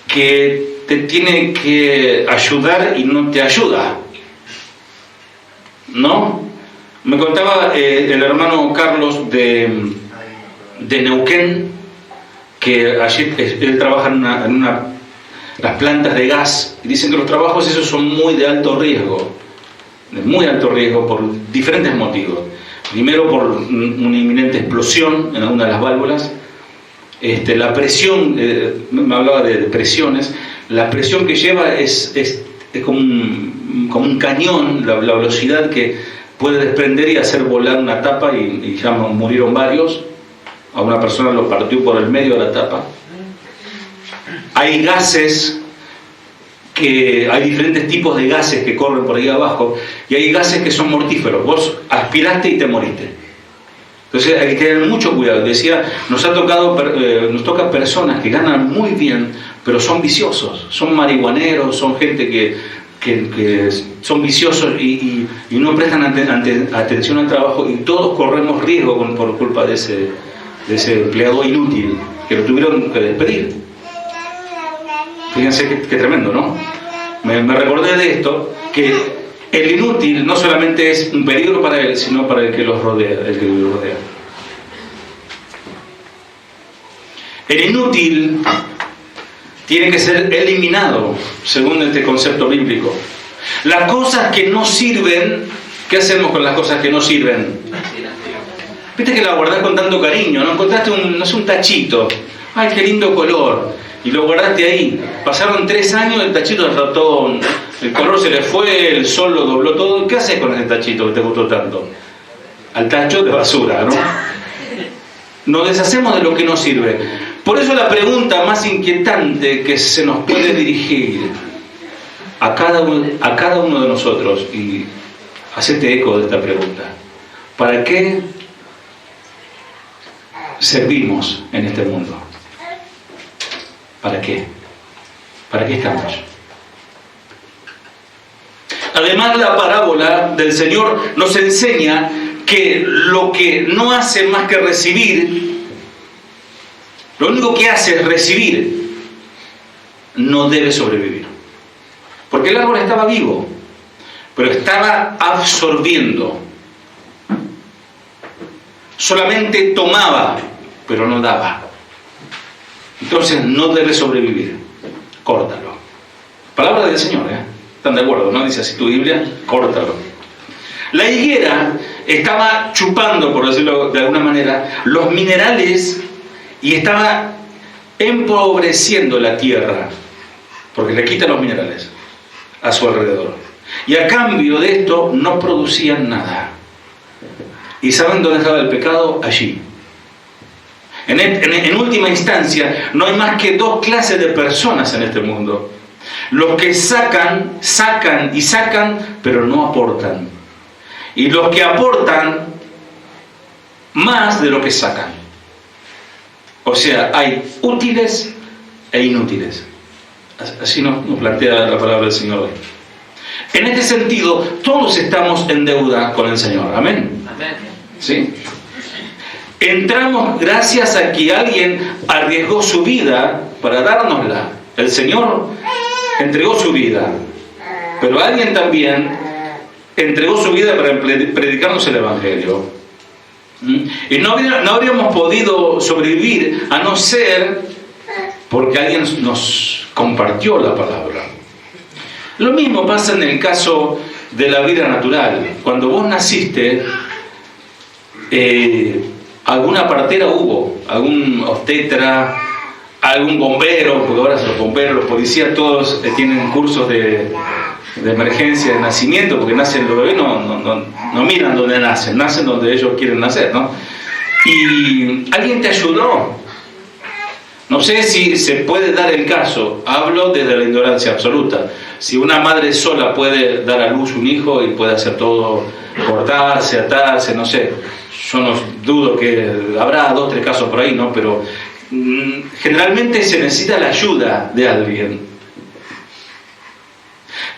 que te tiene que ayudar y no te ayuda? ¿No? Me contaba el hermano Carlos de Neuquén, que allí él trabaja en las plantas de gas, y dicen que los trabajos esos son muy de alto riesgo por diferentes motivos. Primero, por una inminente explosión en alguna de las válvulas. La presión, me hablaba de presiones, la presión que lleva es como un cañón, la velocidad que puede desprender y hacer volar una tapa, y ya murieron varios. A una persona lo partió por el medio de la tapa. Hay gases hay diferentes tipos de gases que corren por ahí abajo, y hay gases que son mortíferos. Vos aspiraste y te moriste. Entonces hay que tener mucho cuidado. Decía, nos toca personas que ganan muy bien, pero son viciosos, son marihuaneros, son gente que son viciosos y no prestan atención al trabajo, y todos corremos riesgo por culpa de ese empleado inútil que lo tuvieron que despedir. Fíjense qué tremendo, ¿no? Me recordé de esto, que el inútil no solamente es un peligro para él, sino para el que lo rodea. El inútil tiene que ser eliminado, según este concepto bíblico. Las cosas que no sirven, ¿qué hacemos con las cosas que no sirven? Viste que la guardás con tanto cariño, ¿no? Encontraste un tachito, ¡ay, qué lindo color! Y lo guardaste ahí. Pasaron 3 años, el tachito se rotó, el color se le fue, el sol lo dobló todo. ¿Qué haces con ese tachito que te gustó tanto? Al tacho de basura, ¿no? Nos deshacemos de lo que no sirve. Por eso la pregunta más inquietante que se nos puede dirigir a cada uno de nosotros, y hacete eco de esta pregunta: ¿para qué servimos en este mundo? ¿Para qué? ¿Para qué estamos? Además, la parábola del Señor nos enseña que lo que no hace más que recibir, lo único que hace es recibir, no debe sobrevivir. Porque el árbol estaba vivo, pero estaba absorbiendo. Solamente tomaba, pero no daba. Entonces no debe sobrevivir. Córtalo. Palabra del Señor, ¿eh? ¿Están de acuerdo? ¿No? Dice así tu Biblia, córtalo. La higuera estaba chupando, por decirlo de alguna manera, los minerales, y estaba empobreciendo la tierra, porque le quita los minerales a su alrededor. Y a cambio de esto no producían nada. ¿Y saben dónde estaba el pecado? Allí. En última instancia, no hay más que 2 clases de personas en este mundo. Los que sacan, pero no aportan. Y los que aportan más de lo que sacan. O sea, hay útiles e inútiles. Así nos plantea la palabra del Señor hoy. En este sentido, todos estamos en deuda con el Señor. Amén. Amén. ¿Sí? Entramos gracias a que alguien arriesgó su vida para dárnosla. El Señor entregó su vida, pero alguien también entregó su vida para predicarnos el Evangelio. Y no habríamos podido sobrevivir a no ser porque alguien nos compartió la palabra. Lo mismo pasa en el caso de la vida natural. Cuando vos naciste, alguna partera hubo, algún obstetra, algún bombero, porque ahora los bomberos, los policías, todos tienen cursos de emergencia de nacimiento, porque nacen los bebés, no miran dónde nacen donde ellos quieren nacer, ¿no? Y alguien te ayudó. No sé si se puede dar el caso, hablo desde la ignorancia absoluta. Si una madre sola puede dar a luz un hijo y puede hacer todo, cortarse, atarse, no sé. Yo no dudo que habrá 2 o 3 casos por ahí, ¿no? Pero generalmente se necesita la ayuda de alguien.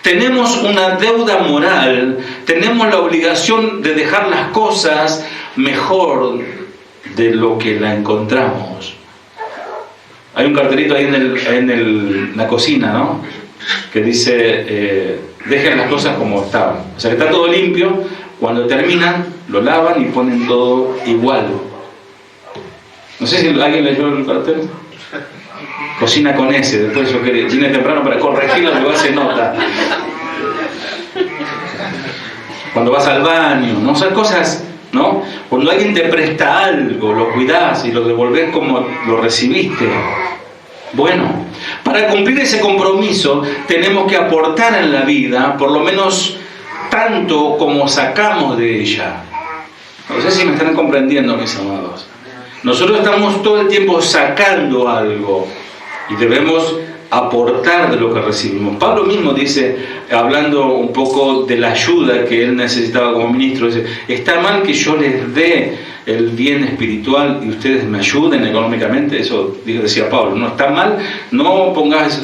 Tenemos una deuda moral, tenemos la obligación de dejar las cosas mejor de lo que la encontramos. Hay un cartelito ahí en la cocina, ¿no? Que dice, dejen las cosas como estaban. O sea, que está todo limpio, cuando terminan, lo lavan y ponen todo igual. No sé si alguien leyó el cartel. Cocina con S, después yo que vine temprano para corregirlo, luego se nota. Cuando vas al baño, ¿no? Son cosas, ¿no? Cuando alguien te presta algo, lo cuidás y lo devolvés como lo recibiste. Bueno, para cumplir ese compromiso tenemos que aportar en la vida, por lo menos tanto como sacamos de ella. No sé si me están comprendiendo, mis amados. Nosotros estamos todo el tiempo sacando algo y debemos aportar de lo que recibimos. Pablo mismo dice, hablando un poco de la ayuda que él necesitaba como ministro, dice, está mal que yo les dé el bien espiritual y ustedes me ayuden económicamente. Eso decía Pablo, no está mal, no pongas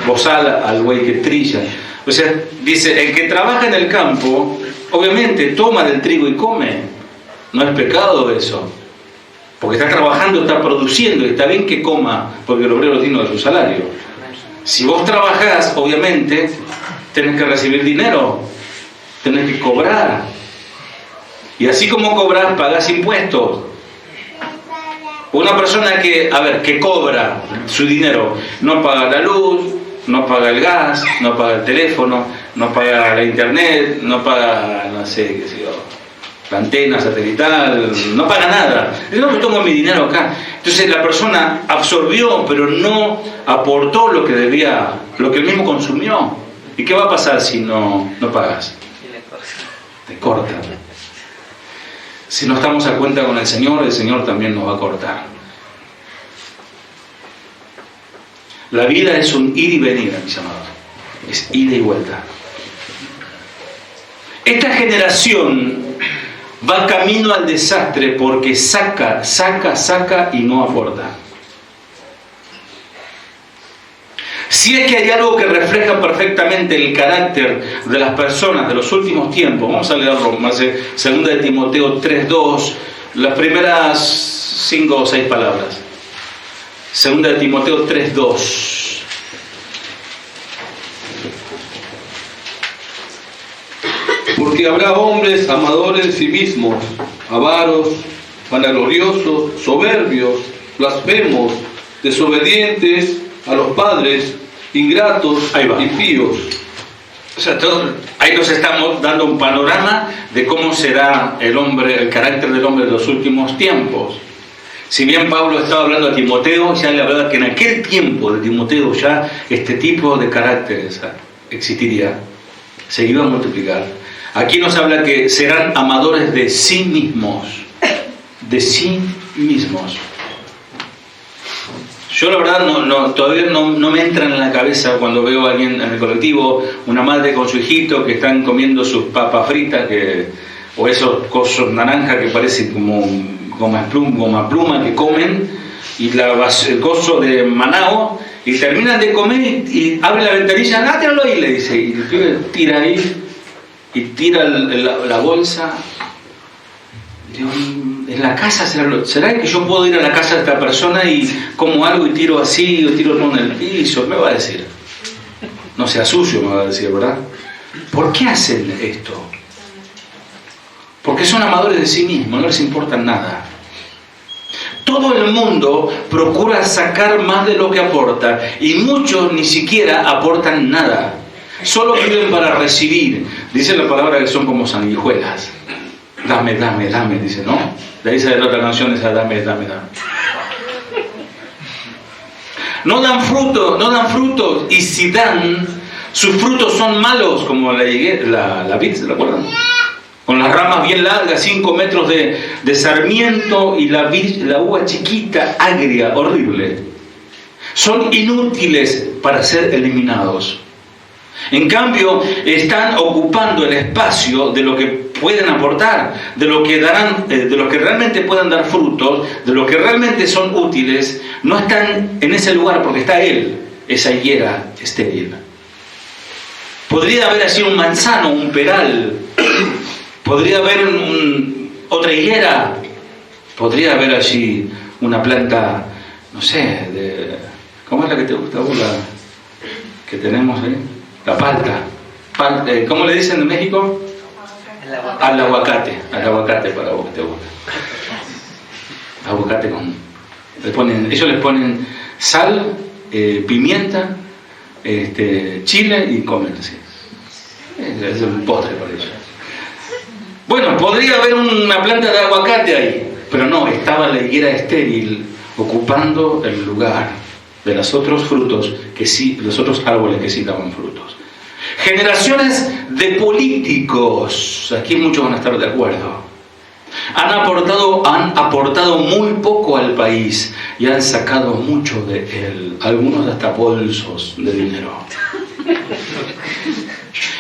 bozal al buey que trilla. O sea, dice, el que trabaja en el campo obviamente toma del trigo y come. No es pecado eso, porque está trabajando, está produciendo, y está bien que coma, porque el obrero es digno de su salario. Si vos trabajás, obviamente, tenés que recibir dinero, tenés que cobrar. Y así como cobrás, pagás impuestos. Una persona que cobra su dinero, no paga la luz, no paga el gas, no paga el teléfono, no paga la internet, no paga, no sé, qué sé yo, la antena satelital, no paga nada. Yo no tomo mi dinero acá. Entonces la persona absorbió, pero no aportó lo que debía, lo que él mismo consumió. ¿Y qué va a pasar si no pagas? Te cortan. Si no estamos a cuenta con el Señor también nos va a cortar. La vida es un ir y venir, mis amados. Es ida y vuelta. Esta generación va camino al desastre porque saca y no aporta. Si es que hay algo que refleja perfectamente el carácter de las personas de los últimos tiempos, vamos a leerlo más de 2 de Timoteo 3:2, las primeras 5 o 6 palabras. 2 de Timoteo 3:2. Porque habrá hombres amadores de sí mismos, avaros, vanagloriosos, soberbios, blasfemos, desobedientes a los padres, ingratos, impíos. O sea, ahí nos estamos dando un panorama de cómo será el carácter del hombre de los últimos tiempos. Si bien Pablo estaba hablando a Timoteo, ya le hablaba que en aquel tiempo de Timoteo ya este tipo de caracteres existiría, se iba a multiplicar. Aquí nos habla que serán amadores de sí mismos, de sí mismos. Yo la verdad todavía no me entra en la cabeza cuando veo a alguien en el colectivo, una madre con su hijito que están comiendo sus papas fritas, o esos cosos naranja que parecen como goma pluma que comen, y el coso de Manao, y terminan de comer y abre la ventanilla, tíralo ahí, le dice, y el pibe tira ahí, y tira la bolsa. Digo, en la casa, ¿será que yo puedo ir a la casa de esta persona y como algo y tiro así, o tiro en el piso? Me va a decir. No sea sucio, me va a decir, ¿verdad? ¿Por qué hacen esto? Porque son amadores de sí mismos, no les importa nada. Todo el mundo procura sacar más de lo que aporta y muchos ni siquiera aportan nada. Solo viven para recibir. Dice la palabra que son como sanguijuelas. Dame, dice, ¿no? De ahí sale la otra canción, esa dame. No dan frutos, y si dan, sus frutos son malos, como la vid, ¿se recuerdan? Con las ramas bien largas, 5 metros de sarmiento, y la uva chiquita, agria, horrible. Son inútiles para ser eliminados. En cambio, están ocupando el espacio de lo que pueden aportar, de lo que darán, de lo que realmente puedan dar frutos, de lo que realmente son útiles, no están en ese lugar porque está él, esa higuera estéril. Podría haber allí un manzano, un peral, podría haber otra higuera, podría haber allí una planta, no sé, ¿cómo es la que te gusta vos? La que tenemos ahí, la palta. ¿Cómo le dicen en México? Al aguacate para vos que te gusta. Aguacate ellos les ponen sal, pimienta, chile y comen así. Es un postre para ellos. Bueno, podría haber una planta de aguacate ahí, pero no, estaba la higuera estéril ocupando el lugar de los otros frutos que sí, los otros árboles que sí daban frutos. Generaciones de políticos, aquí muchos van a estar de acuerdo, han aportado muy poco al país y han sacado mucho de él, algunos hasta bolsos de dinero.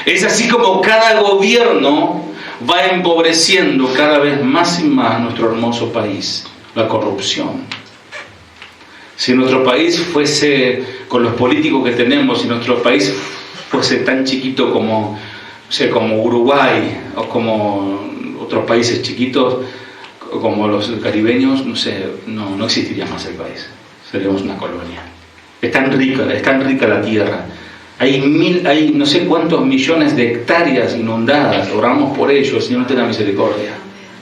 Es así como cada gobierno va empobreciendo cada vez más y más nuestro hermoso país, la corrupción. Si nuestro país fuese, con los políticos que tenemos, si nuestro país fuese tan chiquito como, no sé, como Uruguay o como otros países chiquitos, como los caribeños, no sé, no existiría más el país. Seríamos una colonia. Es tan rica la tierra. Hay no sé cuántos millones de hectáreas inundadas. Oramos por ello, el Señor tenga misericordia.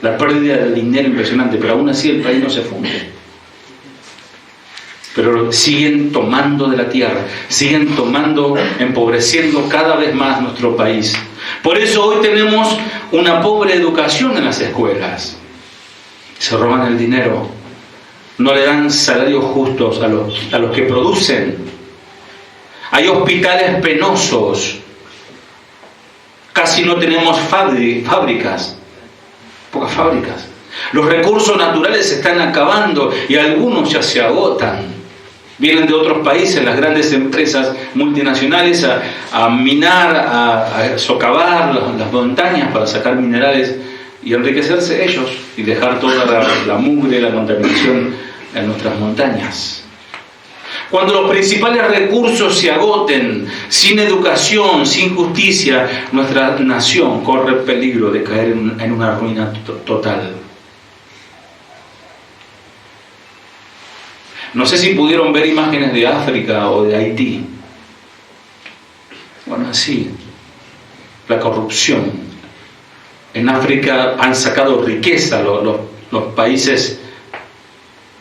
La pérdida de dinero impresionante, pero aún así el país no se funde. Pero siguen tomando de la tierra, siguen empobreciendo cada vez más nuestro país. Por eso hoy tenemos una pobre educación en las escuelas. Se roban el dinero, no le dan salarios justos a los que producen. Hay hospitales penosos, casi no tenemos fábricas, pocas fábricas. Los recursos naturales se están acabando y algunos ya se agotan. Vienen de otros países las grandes empresas multinacionales a minar, a socavar las montañas para sacar minerales y enriquecerse ellos y dejar toda la mugre, la contaminación en nuestras montañas. Cuando los principales recursos se agoten, sin educación, sin justicia, nuestra nación corre peligro de caer en una ruina total. No sé si pudieron ver imágenes de África o de Haití. Bueno, así, la corrupción. En África han sacado riqueza los países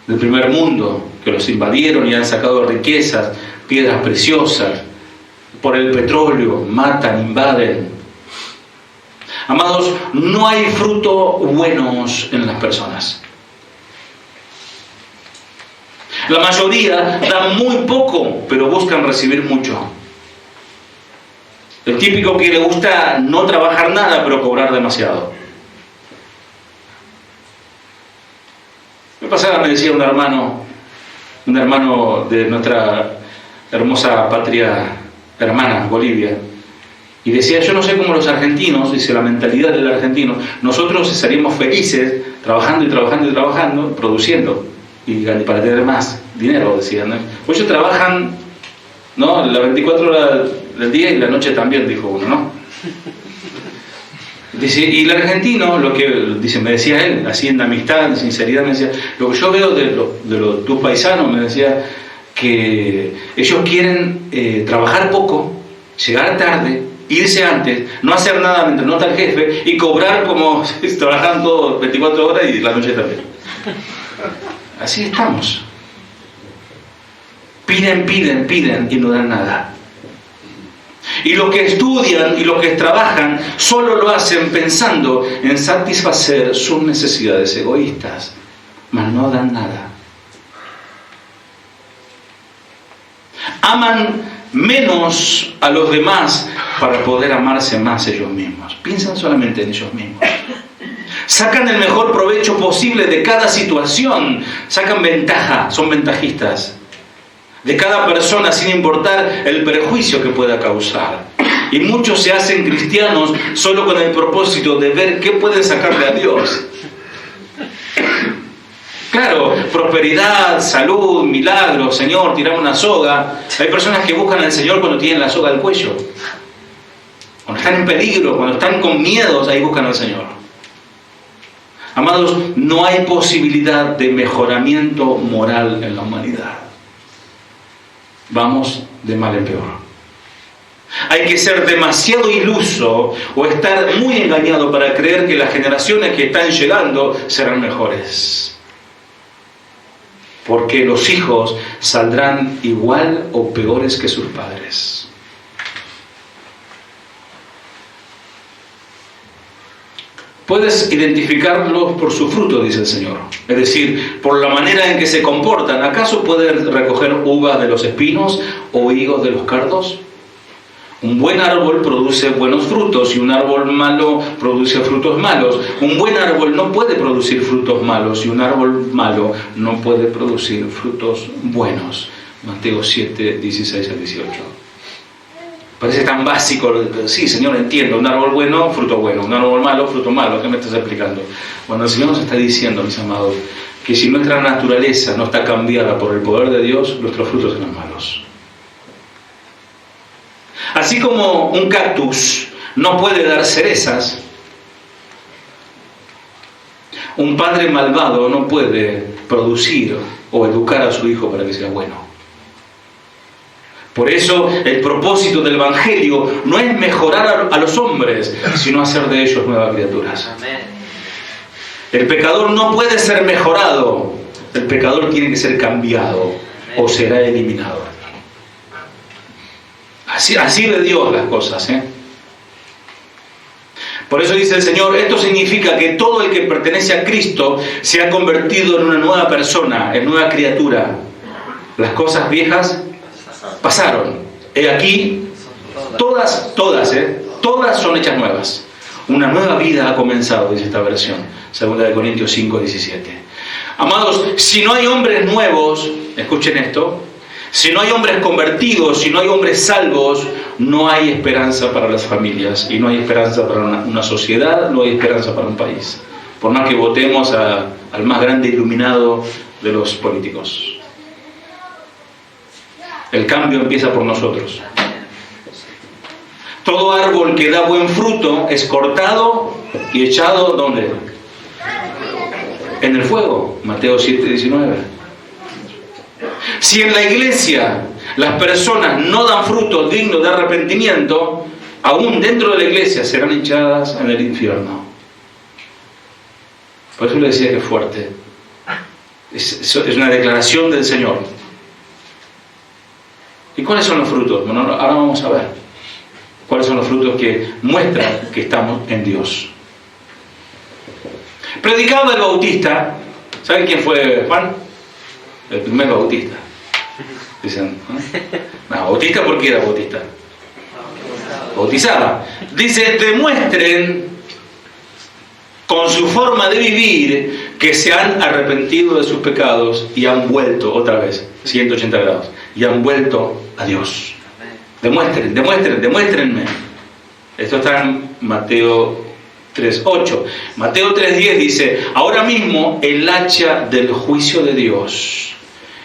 del primer mundo que los invadieron y han sacado riquezas, piedras preciosas, por el petróleo, matan, invaden. Amados, no hay frutos buenos en las personas. La mayoría dan muy poco, pero buscan recibir mucho. El típico que le gusta no trabajar nada, pero cobrar demasiado. Me pasaba, me decía un hermano de nuestra hermosa patria hermana, Bolivia, y decía, yo no sé cómo los argentinos, dice, la mentalidad del argentino, nosotros estaríamos felices trabajando y trabajando y trabajando, produciendo, y para tener más dinero, decían, ¿no? Pues ellos trabajan, ¿no?, las 24 horas del día y la noche también, dijo uno, ¿no? Dice, y el argentino, lo que dice, me decía él, así en amistad, en sinceridad, me decía, lo que yo veo de tus paisanos, me decía, que ellos quieren trabajar poco, llegar tarde, irse antes, no hacer nada mientras no está el jefe y cobrar como si trabajan todos 24 horas y la noche también. Así estamos. Piden y no dan nada. Y los que estudian y los que trabajan solo lo hacen pensando en satisfacer sus necesidades egoístas, mas no dan nada. Aman menos a los demás para poder amarse más ellos mismos. Piensan solamente en ellos mismos. Sacan el mejor provecho posible de cada situación, sacan ventaja, son ventajistas de cada persona sin importar el perjuicio que pueda causar. Y muchos se hacen cristianos solo con el propósito de ver qué pueden sacarle a Dios. Claro, prosperidad, salud, milagros, Señor, tirame una soga. Hay personas que buscan al Señor cuando tienen la soga al cuello. Cuando están en peligro, cuando están con miedos, ahí buscan al Señor. Amados, no hay posibilidad de mejoramiento moral en la humanidad. Vamos de mal en peor. Hay que ser demasiado iluso o estar muy engañado para creer que las generaciones que están llegando serán mejores. Porque los hijos saldrán igual o peores que sus padres. Puedes identificarlos por su fruto, dice el Señor. Es decir, por la manera en que se comportan. ¿Acaso puedes recoger uvas de los espinos o higos de los cardos? Un buen árbol produce buenos frutos y un árbol malo produce frutos malos. Un buen árbol no puede producir frutos malos y un árbol malo no puede producir frutos buenos. Mateo 7, 16 al 18. Parece tan básico. Sí, Señor, entiendo. Un árbol bueno, fruto bueno. Un árbol malo, fruto malo. ¿Qué me estás explicando? Bueno, el Señor nos está diciendo, mis amados, que si nuestra naturaleza no está cambiada por el poder de Dios, nuestros frutos serán malos. Así como un cactus no puede dar cerezas, un padre malvado no puede producir o educar a su hijo para que sea bueno. Por eso el propósito del Evangelio no es mejorar a los hombres, sino hacer de ellos nuevas criaturas. El pecador no puede ser mejorado, el pecador tiene que ser cambiado o será eliminado. Así ve Dios las cosas, ¿eh? Por eso dice el Señor, esto significa que todo el que pertenece a Cristo se ha convertido en una nueva persona, en nueva criatura. Las cosas viejas pasaron. He aquí, todas son hechas nuevas. Una nueva vida ha comenzado, dice esta versión, 2 Corintios 5, 17. Amados, si no hay hombres nuevos, escuchen esto, si no hay hombres convertidos, si no hay hombres salvos, no hay esperanza para las familias y no hay esperanza para una sociedad, no hay esperanza para un país. Por más que votemos al más grande iluminado de los políticos. El cambio empieza por nosotros. Todo árbol que da buen fruto es cortado y echado, ¿dónde? En el fuego. Mateo 7, 19. Si en la iglesia las personas no dan frutos dignos de arrepentimiento, aún dentro de la iglesia serán echadas en el infierno. Por eso le decía que es fuerte. Es una declaración del Señor. ¿Y cuáles son los frutos? Bueno, ahora vamos a ver. ¿Cuáles son los frutos que muestran que estamos en Dios? Predicaba el Bautista. ¿Saben quién fue Juan? El primer bautista. Dicen, ¿no? Bautista, ¿por qué era bautista? Bautizaba. Dice, demuestren con su forma de vivir que se han arrepentido de sus pecados y han vuelto otra vez, 180 grados, y han vuelto a Dios. Demuéstrenme. Esto está en Mateo 3:8. Mateo 3:10 dice, ahora mismo el hacha del juicio de Dios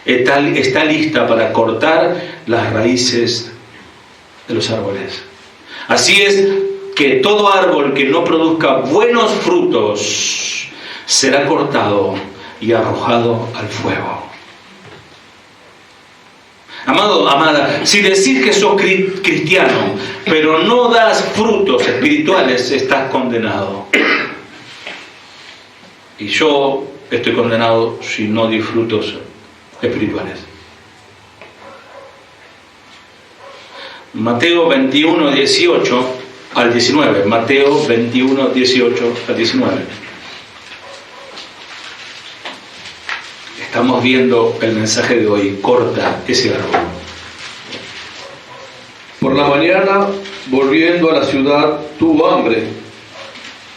está lista para cortar las raíces de los árboles. Así es que todo árbol que no produzca buenos frutos será cortado y arrojado al fuego. Amado, amada, si decís que sos cristiano, pero no das frutos espirituales, estás condenado. Y yo estoy condenado si no doy frutos espirituales. Mateo 21, 18 al 19. Mateo 21, 18 al 19. Estamos viendo el mensaje de hoy. Corta ese árbol. Por la mañana, volviendo a la ciudad, tuvo hambre,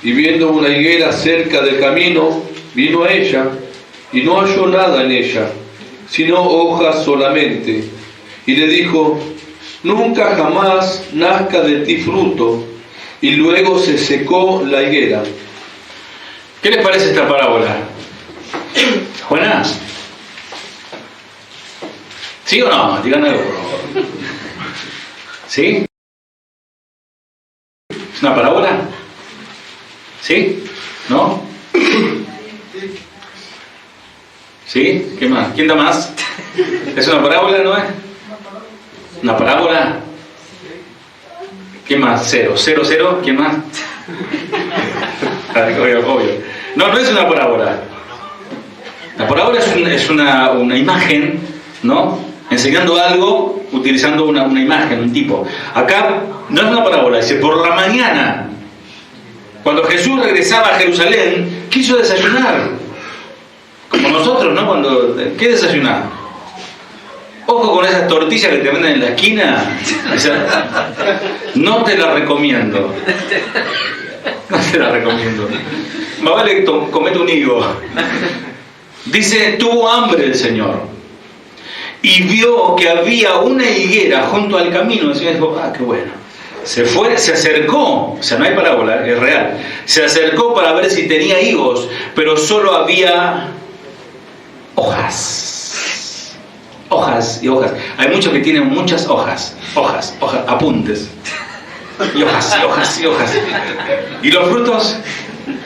y viendo una higuera cerca del camino, vino a ella, y no halló nada en ella, sino hojas solamente, y le dijo, nunca jamás nazca de ti fruto. Y luego se secó la higuera. ¿Qué les parece esta parábola? ¿Buena? ¿Sí o no? Digan algo, por favor. ¿Sí? ¿Es una parábola? ¿Sí? ¿No? ¿Sí? ¿Qué más? ¿Quién da más? ¿Es una parábola, no es? ¿Una parábola? ¿Qué más? Cero. ¿Cero, cero? ¿Quién más? Obvio. No, no es una parábola. La parábola es una imagen, ¿no? Enseñando algo utilizando una imagen, un tipo. Acá no es una parábola, dice, por la mañana, cuando Jesús regresaba a Jerusalén, quiso desayunar. Como nosotros, ¿no? ¿Qué desayunar? Ojo con esas tortillas que te venden en la esquina. No te la recomiendo. No te la recomiendo. Más vale comete un higo. Dice, tuvo hambre el Señor. Y vio que había una higuera junto al camino. Y dijo, qué bueno. Se fue, se acercó. O sea, no hay parábola, es real. Se acercó para ver si tenía higos, pero solo había hojas. Hojas y hojas. Hay muchos que tienen muchas hojas, apuntes. Y hojas, y hojas, y hojas. ¿Y los frutos?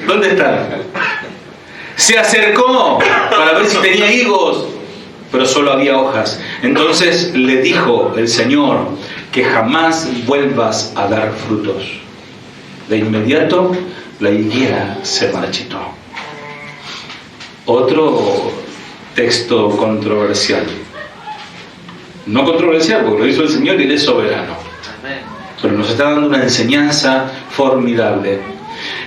¿Dónde están? Se acercó para ver si tenía higos, pero solo había hojas. Entonces le dijo el Señor que jamás vuelvas a dar frutos. De inmediato la higuera se marchitó. Otro texto controversial. No controversial, porque lo hizo el Señor y Él es soberano. Pero nos está dando una enseñanza formidable.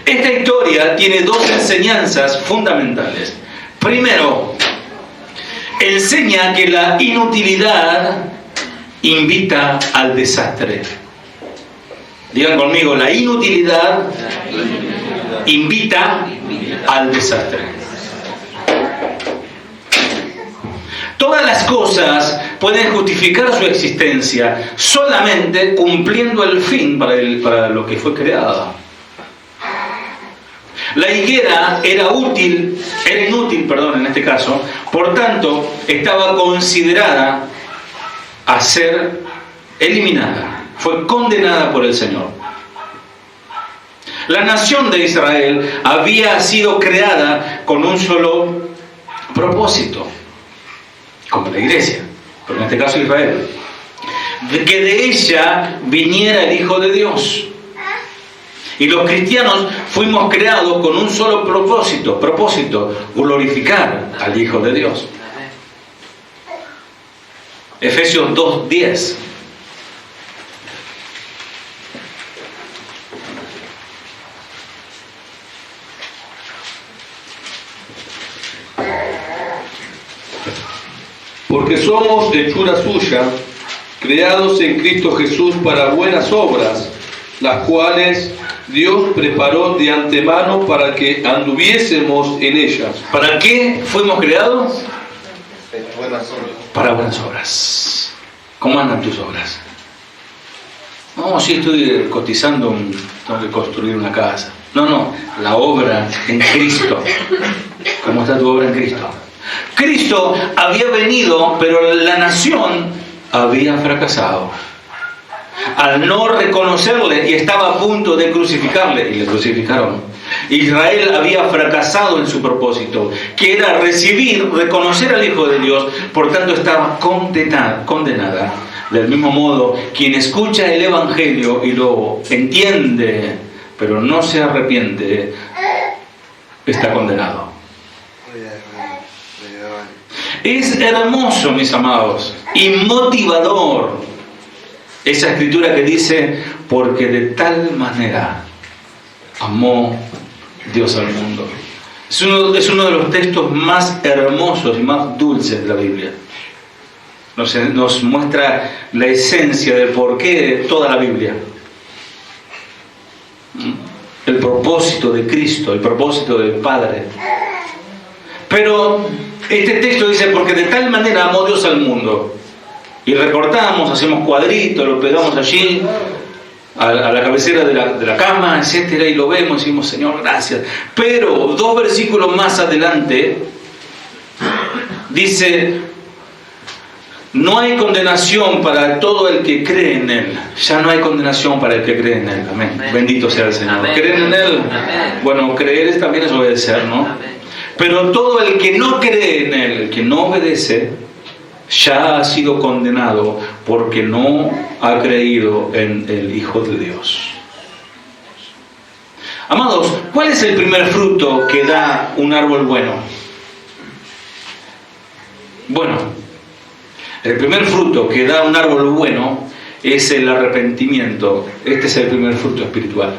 Esta historia tiene dos enseñanzas fundamentales. Primero, enseña que la inutilidad invita al desastre. Digan conmigo, la inutilidad invita al desastre. Todas las cosas pueden justificar su existencia solamente cumpliendo el fin para lo que fue creada. La higuera era inútil, en este caso, por tanto, estaba considerada a ser eliminada. Fue condenada por el Señor. La nación de Israel había sido creada con un solo propósito, como la iglesia, pero en este caso Israel, de que de ella viniera el Hijo de Dios. Y los cristianos fuimos creados con un solo propósito, glorificar al Hijo de Dios. Efesios 2:10. Porque somos hechura suya, creados en Cristo Jesús para buenas obras, las cuales Dios preparó de antemano para que anduviésemos en ellas. ¿Para qué fuimos creados? Buenas obras. Para buenas obras. ¿Cómo andan tus obras? No, sí, estoy cotizando, tengo que construir una casa. No, la obra en Cristo. ¿Cómo está tu obra en Cristo? Cristo había venido, pero la nación había fracasado. Al no reconocerle, y estaba a punto de crucificarle, y le crucificaron. Israel había fracasado en su propósito, que era reconocer al Hijo de Dios, por tanto estaba condenada. Del mismo modo, quien escucha el Evangelio y lo entiende, pero no se arrepiente, está condenado. Es hermoso, mis amados, y motivador esa escritura que dice, porque de tal manera amó Dios al mundo. Es uno de los textos más hermosos y más dulces de la Biblia. Nos muestra la esencia del porqué de toda la Biblia. El propósito de Cristo, el propósito del Padre. Pero este texto dice, porque de tal manera amó Dios al mundo. Y recortamos, hacemos cuadritos, lo pegamos allí, a la cabecera de la cama, etcétera, y lo vemos y decimos, Señor, gracias. Pero 2 versículos más adelante dice: no hay condenación para todo el que cree en Él. Ya no hay condenación para el que cree en Él. Amén. Amén. Bendito sea el Señor. Amén. ¿Creen en Él? Amén. Bueno, creer también es obedecer, ¿no? Amén. Pero todo el que no cree en Él, el que no obedece, ya ha sido condenado porque no ha creído en el Hijo de Dios. Amados, ¿cuál es el primer fruto que da un árbol bueno? Bueno, el primer fruto que da un árbol bueno es el arrepentimiento. Este es el primer fruto espiritual,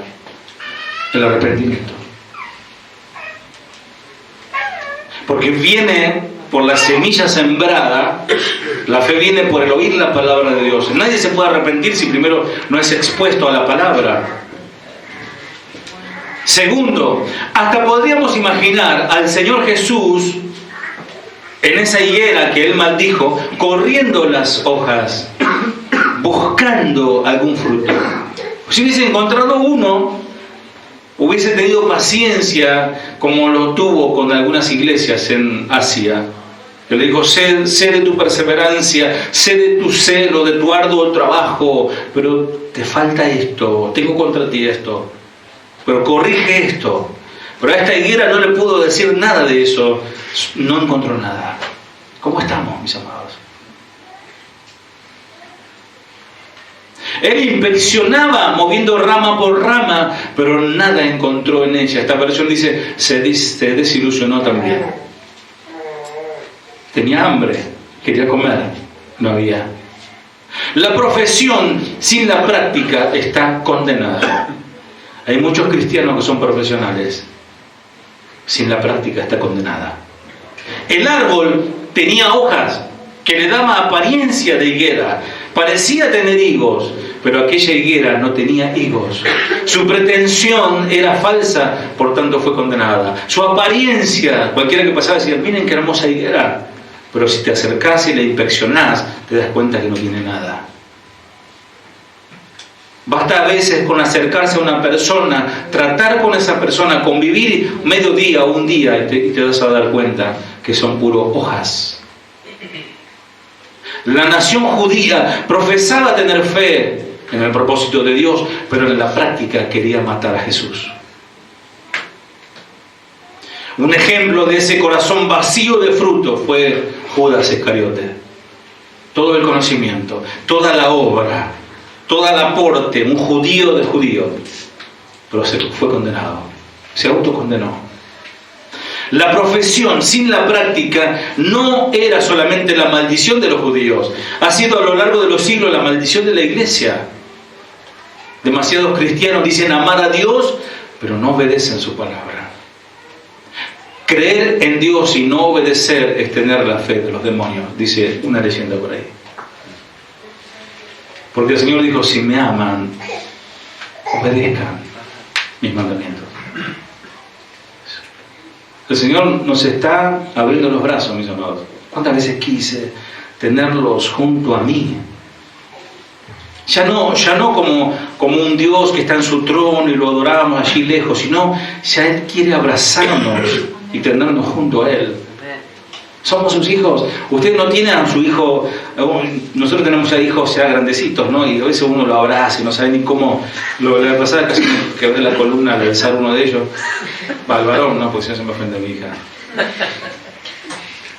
el arrepentimiento. Porque viene por la semilla sembrada, la fe viene por el oír la palabra de Dios. Nadie se puede arrepentir si primero no es expuesto a la palabra. Segundo, hasta podríamos imaginar al Señor Jesús en esa higuera que Él maldijo, corriendo las hojas, buscando algún fruto. Si hubiese encontrado uno, hubiese tenido paciencia como lo tuvo con algunas iglesias en Asia. Que le dijo, sé de tu perseverancia, sé de tu celo, de tu arduo trabajo, pero te falta esto, tengo contra ti esto, pero corrige esto. Pero a esta higuera no le pudo decir nada de eso, no encontró nada. ¿Cómo estamos, mis amados? Él inspeccionaba moviendo rama por rama, pero nada encontró en ella. Esta versión dice, se desilusionó también. Tenía hambre, quería comer, no había. La profesión sin la práctica está condenada. Hay muchos cristianos que son profesionales. Sin la práctica está condenada. El árbol tenía hojas que le daban apariencia de higuera. Parecía tener higos, pero aquella higuera no tenía higos. Su pretensión era falsa, por tanto fue condenada. Su apariencia, cualquiera que pasaba decía, miren qué hermosa higuera. Pero si te acercás y la inspeccionás, te das cuenta que no tiene nada. Basta a veces con acercarse a una persona, tratar con esa persona, convivir medio día o un día y te vas a dar cuenta que son puro hojas. La nación judía profesaba tener fe en el propósito de Dios, pero en la práctica quería matar a Jesús. Un ejemplo de ese corazón vacío de fruto fue Judas Iscariote. Todo el conocimiento, toda la obra, todo el aporte, un judío de judío, pero fue condenado, se autocondenó. La profesión sin la práctica no era solamente la maldición de los judíos, ha sido a lo largo de los siglos la maldición de la iglesia. Demasiados cristianos dicen amar a Dios, pero no obedecen su palabra. Creer en Dios y no obedecer es tener la fe de los demonios, dice una leyenda por ahí. Porque el Señor dijo, si me aman, obedezcan mis mandamientos. El Señor nos está abriendo los brazos, mis amados. ¿Cuántas veces quise tenerlos junto a mí? Ya no como un Dios que está en su trono y lo adoramos allí lejos, sino ya Él quiere abrazarnos y tenernos junto a Él. Somos sus hijos. Usted no tiene a su hijo, nosotros tenemos ya hijos ya grandecitos, ¿no? Y a veces uno lo abraza y no sabe ni cómo. La pasada casi me quebré la columna al alzar uno de ellos. Va, al varón, ¿no? Porque si no se me ofende a mi hija.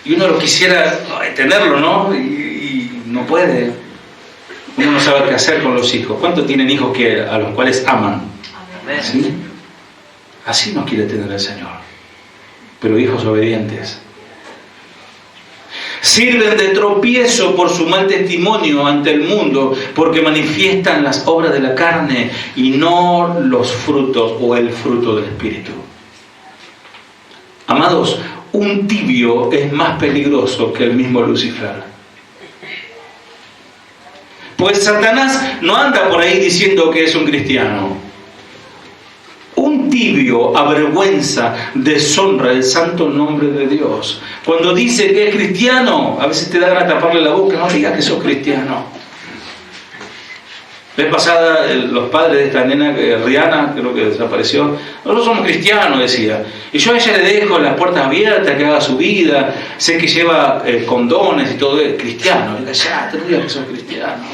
Y uno lo quisiera tenerlo, ¿no? Y no puede. Uno no sabe qué hacer con los hijos. ¿Cuántos tienen hijos a los cuales aman? ¿Sí? Así nos quiere tener el Señor. Pero hijos obedientes. Sirven de tropiezo por su mal testimonio ante el mundo, porque manifiestan las obras de la carne y no los frutos o el fruto del Espíritu. Amados, un tibio es más peligroso que el mismo Lucifer. Pues Satanás no anda por ahí diciendo que es un cristiano. Un tibio avergüenza, deshonra el santo nombre de Dios. Cuando dice que es cristiano, a veces te da ganas de taparle la boca, no digas que sos cristiano. La vez pasada, los padres de esta nena, Rihanna, creo que desapareció, nosotros somos cristianos, decía. Y yo a ella le dejo las puertas abiertas, que haga su vida, sé que lleva condones y todo, es cristiano. Y ya, te digas que sos cristiano.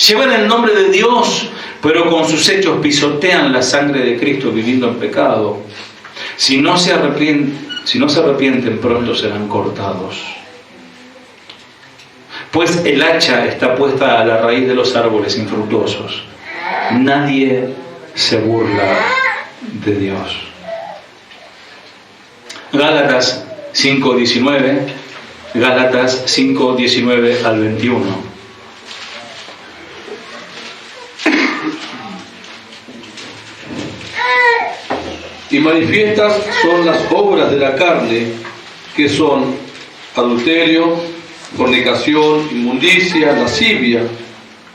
Llevan el nombre de Dios, pero con sus hechos pisotean la sangre de Cristo viviendo en pecado. Si no se arrepienten, pronto serán cortados. Pues el hacha está puesta a la raíz de los árboles infructuosos. Nadie se burla de Dios. Gálatas 5:19, Gálatas 5:19 al 21. Y manifiestas son las obras de la carne, que son adulterio, fornicación, inmundicia, lascivia,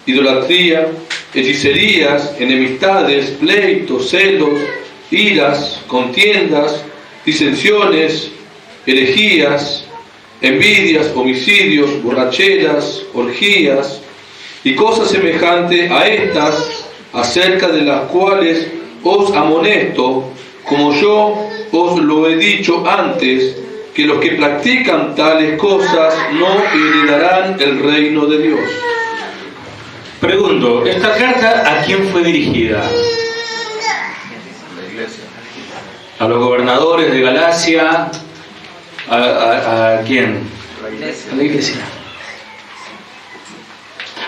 idolatría, hechicerías, enemistades, pleitos, celos, iras, contiendas, disensiones, herejías, envidias, homicidios, borracheras, orgías y cosas semejantes a estas, acerca de las cuales os amonesto, como yo os lo he dicho antes, que los que practican tales cosas no heredarán el reino de Dios. Pregunto, ¿esta carta a quién fue dirigida? ¿A los gobernadores de Galacia? ¿A quién? A la iglesia.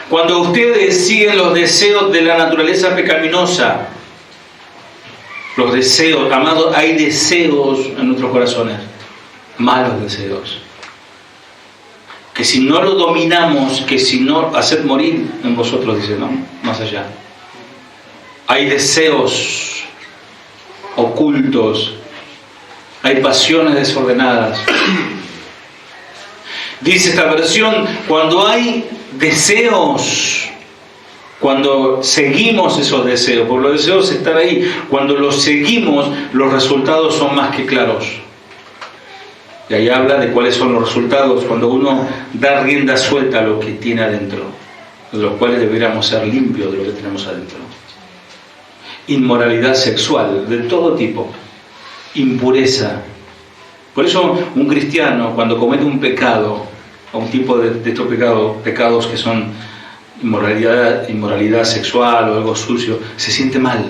Cuando ustedes siguen los deseos de la naturaleza pecaminosa, los deseos, amados, hay deseos en nuestros corazones, malos deseos, que si no lo dominamos, que si no, haced morir en vosotros, dice, ¿no? Más allá. Hay deseos ocultos, hay pasiones desordenadas. Dice esta versión, cuando hay deseos, cuando seguimos esos deseos, porque los deseos están ahí, cuando los seguimos, los resultados son más que claros. Y ahí habla de cuáles son los resultados cuando uno da rienda suelta a lo que tiene adentro, de los cuales deberíamos ser limpios de lo que tenemos adentro. Inmoralidad sexual, de todo tipo, impureza. Por eso un cristiano, cuando comete un pecado, o un tipo de estos pecados que son inmoralidad sexual o algo sucio, se siente mal,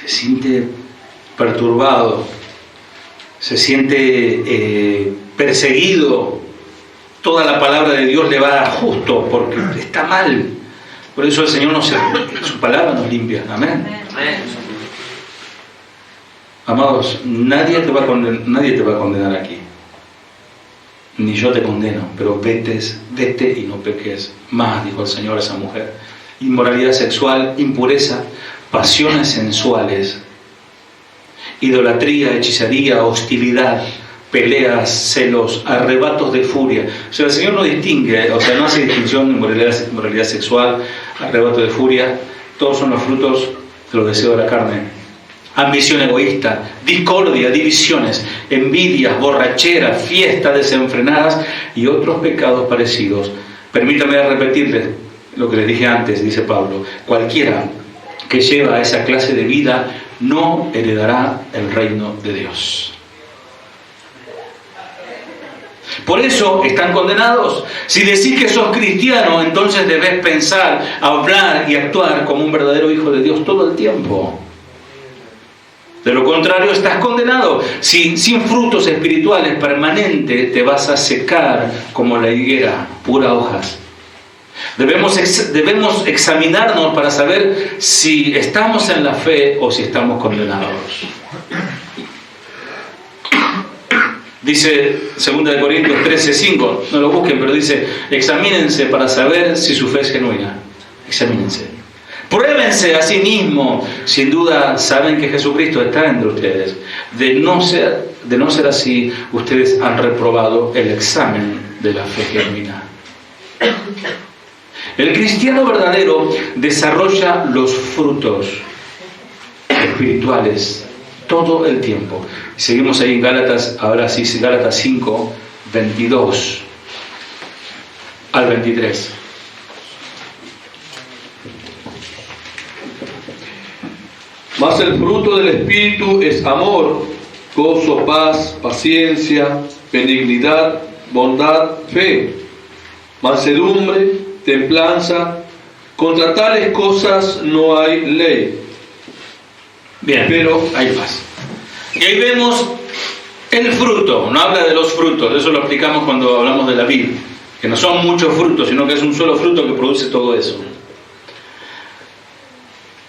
se siente perturbado, se siente perseguido. Toda la palabra de Dios le va justo porque está mal. Por eso el Señor su palabra nos limpia. Amén. Amados, nadie te va a condenar aquí. Ni yo te condeno, pero vete y no peques más, dijo el Señor a esa mujer. Inmoralidad sexual, impureza, pasiones sensuales, idolatría, hechicería, hostilidad, peleas, celos, arrebatos de furia. O sea, el Señor no distingue, o sea, no hace distinción en moralidad sexual, arrebato de furia. Todos son los frutos de los deseos de la carne. Ambición egoísta, discordia, divisiones, envidias, borracheras, fiestas desenfrenadas y otros pecados parecidos. Permítame repetirles lo que les dije antes, dice Pablo. Cualquiera que lleva esa clase de vida no heredará el reino de Dios. Por eso están condenados. Si decís que sos cristiano, entonces debes pensar, hablar y actuar como un verdadero hijo de Dios todo el tiempo. De lo contrario, estás condenado. Sin frutos espirituales permanentes, te vas a secar como la higuera, puras hojas. Debemos examinarnos para saber si estamos en la fe o si estamos condenados. Dice 2 Corintios 13:5, no lo busquen, pero dice, examínense para saber si su fe es genuina. Examínense. Pruébense a sí mismos. Sin duda saben que Jesucristo está entre ustedes. De no ser así, ustedes han reprobado el examen de la fe genuina. El cristiano verdadero desarrolla los frutos espirituales todo el tiempo. Seguimos ahí en Gálatas, ahora sí, Gálatas 5, 22 al 23. Mas el fruto del Espíritu es amor, gozo, paz, paciencia, benignidad, bondad, fe, mansedumbre, templanza. Contra tales cosas no hay ley. Bien, Pero hay paz. Y ahí vemos el fruto, no habla de los frutos, eso lo explicamos cuando hablamos de la vid, que no son muchos frutos, sino que es un solo fruto que produce todo eso.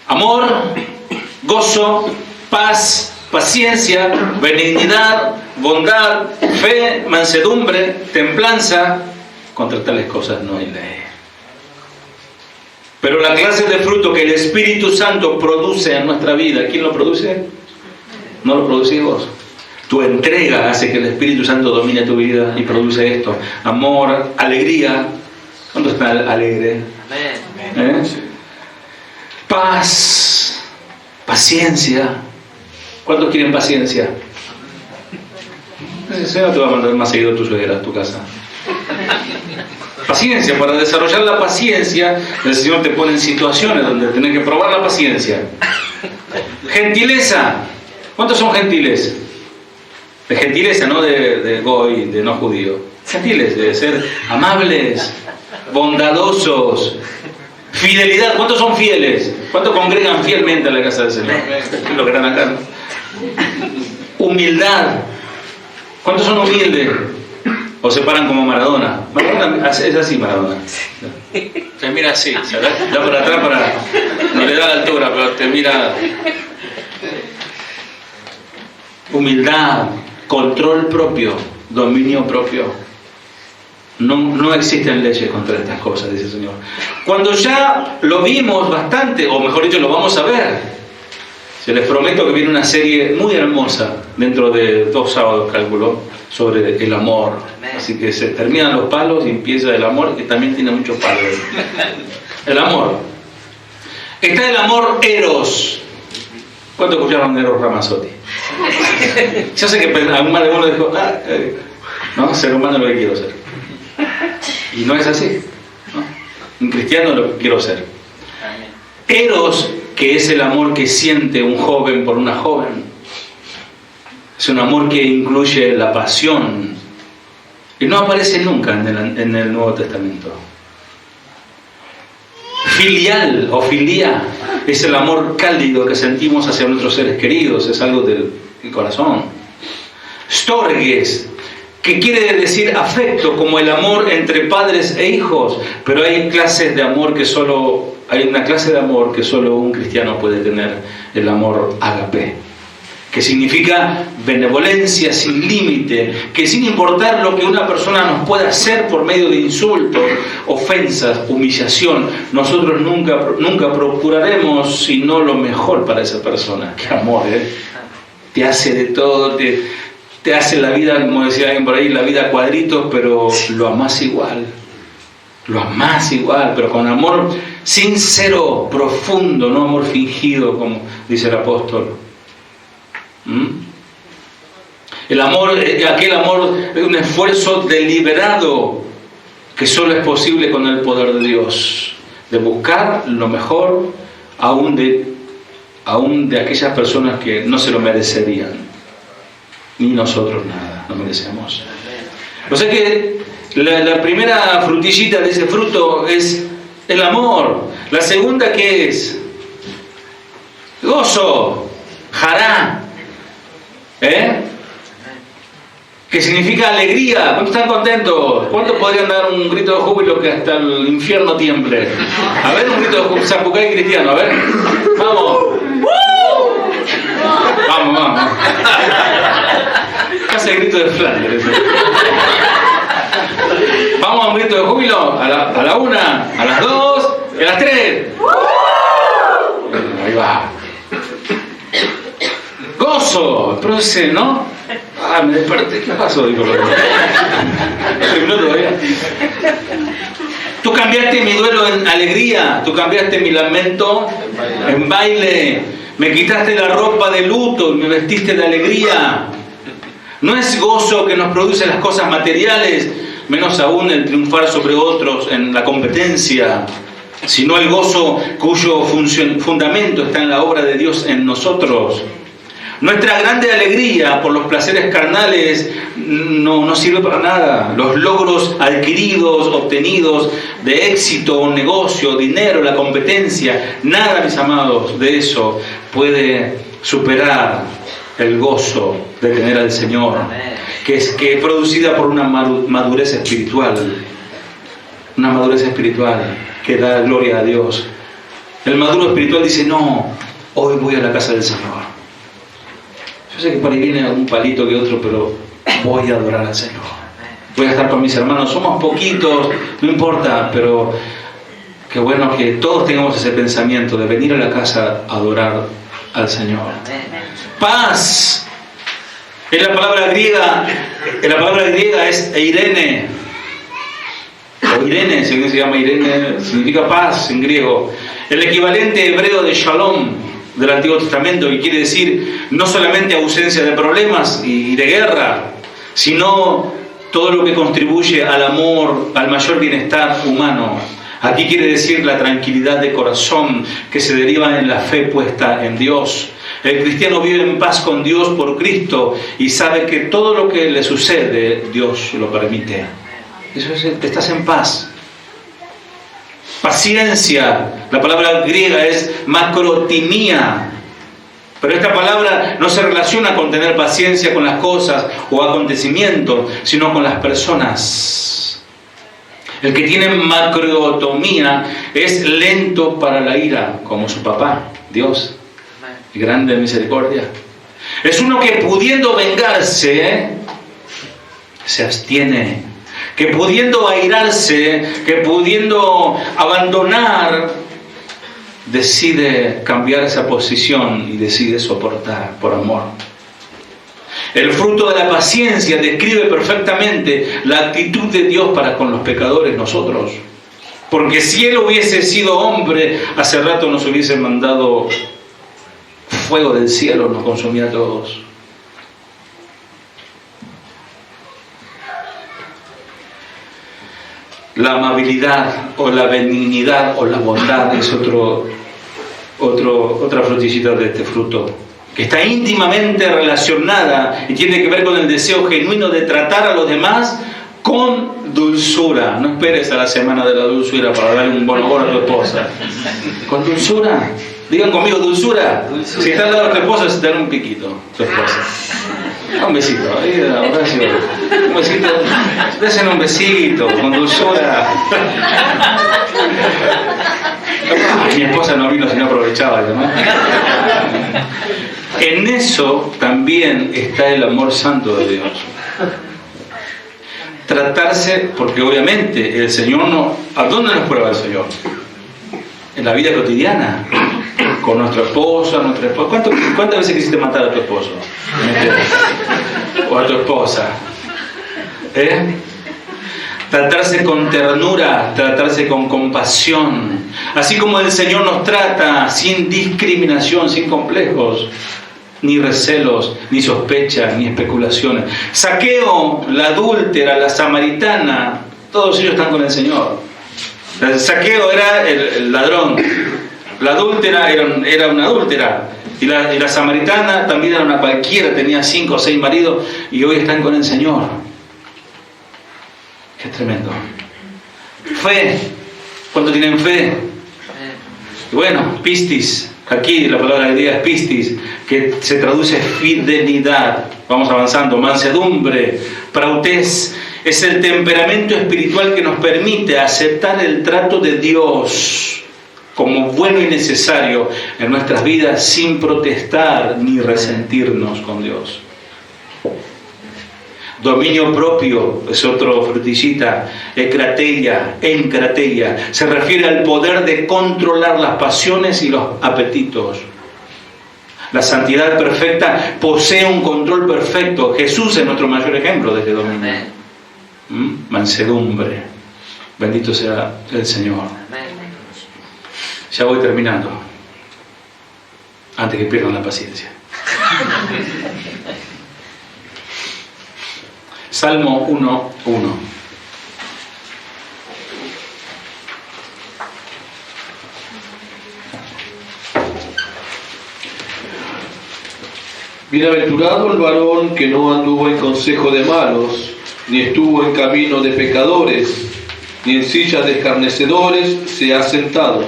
Amor, gozo, paz, paciencia, benignidad, bondad, fe, mansedumbre, templanza. Contra tales cosas no hay ley. Pero la clase de fruto que el Espíritu Santo produce en nuestra vida, ¿quién lo produce? No lo producís vos. Tu entrega hace que el Espíritu Santo domine tu vida y produce esto. Amor, alegría. ¿Cuánto está alegre? ¿Eh? Paz, paciencia. ¿Cuántos quieren paciencia? El Señor te va a mandar más seguido a tu suegra, a tu casa. Paciencia, para desarrollar la paciencia, el Señor te pone en situaciones donde tenés que probar la paciencia. Gentileza. ¿Cuántos son gentiles? De gentileza, no de goy, de no judío. Gentiles, de ser amables, bondadosos. Fidelidad. ¿Cuántos son fieles? ¿Cuántos congregan fielmente a la casa del Señor? Lo que están acá. Humildad. ¿Cuántos son humildes? O se paran como Maradona. Maradona es así, Maradona. Te mira así, se da para atrás, no le da la altura, pero te mira. Humildad, control propio, dominio propio. No existen leyes contra estas cosas, dice el Señor. Cuando ya lo vimos bastante, o mejor dicho, lo vamos a ver, se les prometo que viene una serie muy hermosa dentro de 2 sábados, calculo, sobre el amor. Así que se terminan los palos y empieza el amor, que también tiene muchos palos. El amor. Está el amor eros. ¿Cuánto escucharon Eros Ramazzotti? Yo sé que algún más de uno dijo, no, ser humano es lo que quiero ser. Y no es así, ¿no? Un cristiano es lo que quiero ser. Eros, que es el amor que siente un joven por una joven. Es un amor que incluye la pasión. Y no aparece nunca en el Nuevo Testamento. Filial o filia es el amor cálido que sentimos hacia nuestros seres queridos, es algo del corazón. Storges, que quiere decir afecto, como el amor entre padres e hijos, pero hay clases de amor que solo, hay una clase de amor que solo un cristiano puede tener, el amor ágape, que significa benevolencia sin límite, que sin importar lo que una persona nos pueda hacer por medio de insultos, ofensas, humillación, nosotros nunca procuraremos sino lo mejor para esa persona. ¡Qué amor! Te hace de todo, te hace la vida, como decía alguien por ahí, la vida a cuadritos, pero lo amás igual. Lo amás igual, pero con amor sincero, profundo, no amor fingido, como dice el apóstol. El amor, aquel amor es un esfuerzo deliberado que solo es posible con el poder de Dios, de buscar lo mejor aún de aquellas personas que no se lo merecerían, ni nosotros nada, no merecemos. O sea que la primera frutillita de ese fruto es el amor. La segunda, ¿qué es? Gozo, jará. Que significa alegría. ¿Cuántos están contentos? ¿Cuántos podrían dar un grito de júbilo que hasta el infierno tiemble? A ver, un grito de júbilo, Zapucay cristiano, a ver. Vamos. Vamos. Casi el grito de Flanders. Vamos a un grito de júbilo a la 1, a las 2 y a las 3. Ahí va. Gozo, produce, ¿no? Me desperté, ¿qué pasó? Digo, terminó todavía. Tu cambiaste mi duelo en alegría, tú cambiaste mi lamento en baile, me quitaste la ropa de luto y me vestiste de alegría. No es gozo que nos produce las cosas materiales, menos aún el triunfar sobre otros en la competencia, sino el gozo cuyo fundamento está en la obra de Dios en nosotros. Nuestra grande alegría por los placeres carnales no sirve para nada. Los logros adquiridos, obtenidos de éxito, un negocio, dinero, la competencia, nada, mis amados, de eso puede superar el gozo de tener al Señor, que es producida por una madurez espiritual, que da gloria a Dios. El maduro espiritual dice: no, hoy voy a la casa del Señor. Yo sé que por ahí viene algún palito que otro, pero voy a adorar al Señor. Voy a estar con mis hermanos, somos poquitos, no importa, pero qué bueno que todos tengamos ese pensamiento de venir a la casa a adorar al Señor. Paz. En la palabra griega es Eirene. O Irene, se llama Irene, significa paz en griego. El equivalente hebreo de Shalom del Antiguo Testamento, que quiere decir no solamente ausencia de problemas y de guerra, sino todo lo que contribuye al amor, al mayor bienestar humano. Aquí quiere decir la tranquilidad de corazón que se deriva en la fe puesta en Dios. El cristiano vive en paz con Dios por Cristo y sabe que todo lo que le sucede, Dios lo permite. Eso es, estás en paz. Paciencia, la palabra griega es macrotimía, pero esta palabra no se relaciona con tener paciencia con las cosas o acontecimientos, sino con las personas. El que tiene macrotomía es lento para la ira, como su papá, Dios, grande en misericordia. Es uno que pudiendo vengarse, se abstiene. Que pudiendo airarse, que pudiendo abandonar, decide cambiar esa posición y decide soportar por amor. El fruto de la paciencia describe perfectamente la actitud de Dios para con los pecadores, nosotros. Porque si Él hubiese sido hombre, hace rato nos hubiese mandado fuego del cielo, nos consumía a todos. La amabilidad o la benignidad o la bondad es otra frutillita de este fruto, que está íntimamente relacionada y tiene que ver con el deseo genuino de tratar a los demás con dulzura. No esperes a la semana de la dulzura para darle un bonobón a tu esposa. Con dulzura. Digan conmigo, dulzura. Si está al lado de tu esposa, te dan un piquito, tu esposa. Un besito, ahí de la oración. Un besito, desen un besito, con dulzura. Mi esposa no vino si no aprovechaba, ¿no? En eso también está el amor santo de Dios. Tratarse, porque obviamente el Señor no... ¿A dónde nos prueba el Señor? En la vida cotidiana. Con nuestra esposa, ¿Cuántas veces quisiste matar a tu esposo? O a tu esposa. Tratarse con ternura, tratarse con compasión. Así como el Señor nos trata sin discriminación, sin complejos, ni recelos, ni sospechas, ni especulaciones. Zaqueo, la adúltera, la samaritana, todos ellos están con el Señor. El Zaqueo era el ladrón. La adúltera era una adúltera. Y la samaritana también era una cualquiera, tenía 5 o 6 maridos y hoy están con el Señor. Qué tremendo. Fe. ¿Cuánto tienen fe? Y bueno, pistis. Aquí la palabra griega es pistis, que se traduce fidelidad. Vamos avanzando. Mansedumbre, prautez. Es el temperamento espiritual que nos permite aceptar el trato de Dios como bueno y necesario en nuestras vidas sin protestar ni resentirnos con Dios. Dominio propio es otro frutillita. Encrateia, se refiere al poder de controlar las pasiones y los apetitos. La santidad perfecta posee un control perfecto. Jesús es nuestro mayor ejemplo de este dominio. Mansedumbre. Bendito sea el Señor. Ya voy terminando, antes que pierdan la paciencia. Salmo 1:1. Bienaventurado el varón que no anduvo en consejo de malos, ni estuvo en camino de pecadores, ni en silla de escarnecedores se ha sentado.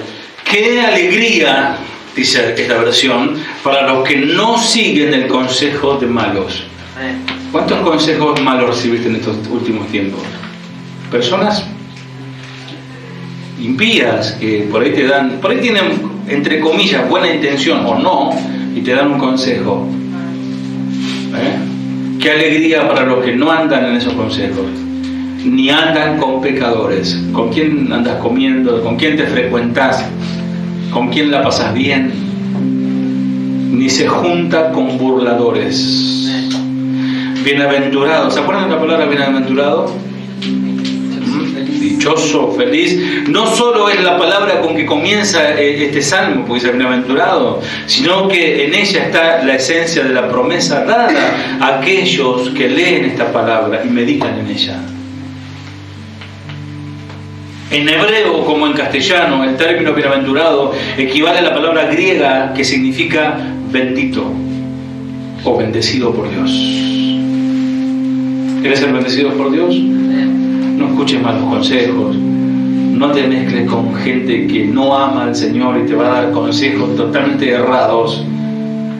¡Qué alegría! Dice esta versión, para los que no siguen el consejo de malos. ¿Cuántos consejos malos recibiste en estos últimos tiempos? Personas impías que por ahí tienen, entre comillas, buena intención o no, y te dan un consejo. Qué alegría para los que no andan en esos consejos, ni andan con pecadores. ¿Con quién andas comiendo? ¿Con quién te frecuentas? ¿Con quién la pasas bien? Ni se junta con burladores. Bienaventurado. ¿Se acuerdan de la palabra bienaventurado? Dichoso, feliz. No solo es la palabra con que comienza este salmo, porque dice bienaventurado, sino que en ella está la esencia de la promesa dada a aquellos que leen esta palabra y meditan en ella. En hebreo como en castellano, el término bienaventurado equivale a la palabra griega que significa bendito o bendecido por Dios. ¿Quieres ser bendecido por Dios? No escuches malos consejos, no te mezcles con gente que no ama al Señor y te va a dar consejos totalmente errados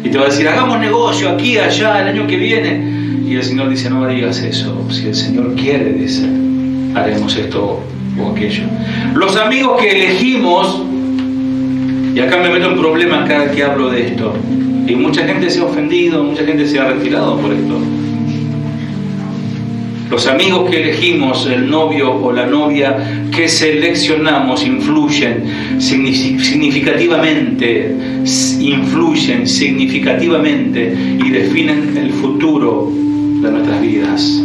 y te va a decir, hagamos negocio aquí, allá, el año que viene. Y el Señor dice, no digas eso. Si el Señor quiere, dice, haremos esto o aquello. Los amigos que elegimos, y acá me meto en problemas cada que hablo de esto, y mucha gente se ha ofendido, mucha gente se ha retirado por esto. Los amigos que elegimos, el novio o la novia que seleccionamos, influyen significativamente y definen el futuro de nuestras vidas.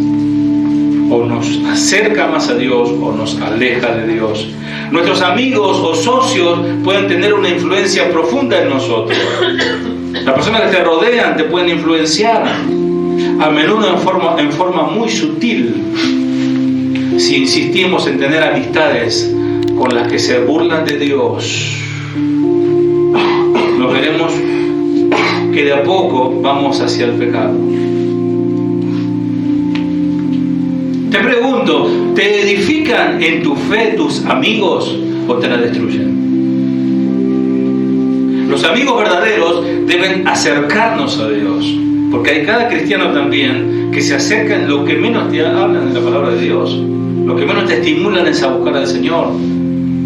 O nos acerca más a Dios o nos aleja de Dios. Nuestros amigos o socios pueden tener una influencia profunda en nosotros. Las personas que te rodean te pueden influenciar, a menudo en forma muy sutil, si insistimos en tener amistades con las que se burlan de Dios. Nos veremos que de a poco vamos hacia el pecado. Te pregunto, ¿te edifican en tu fe tus amigos o te la destruyen? Los amigos verdaderos deben acercarnos a Dios, porque hay cada cristiano también que se acerca en lo que menos te hablan de la palabra de Dios, lo que menos te estimulan es a buscar al Señor,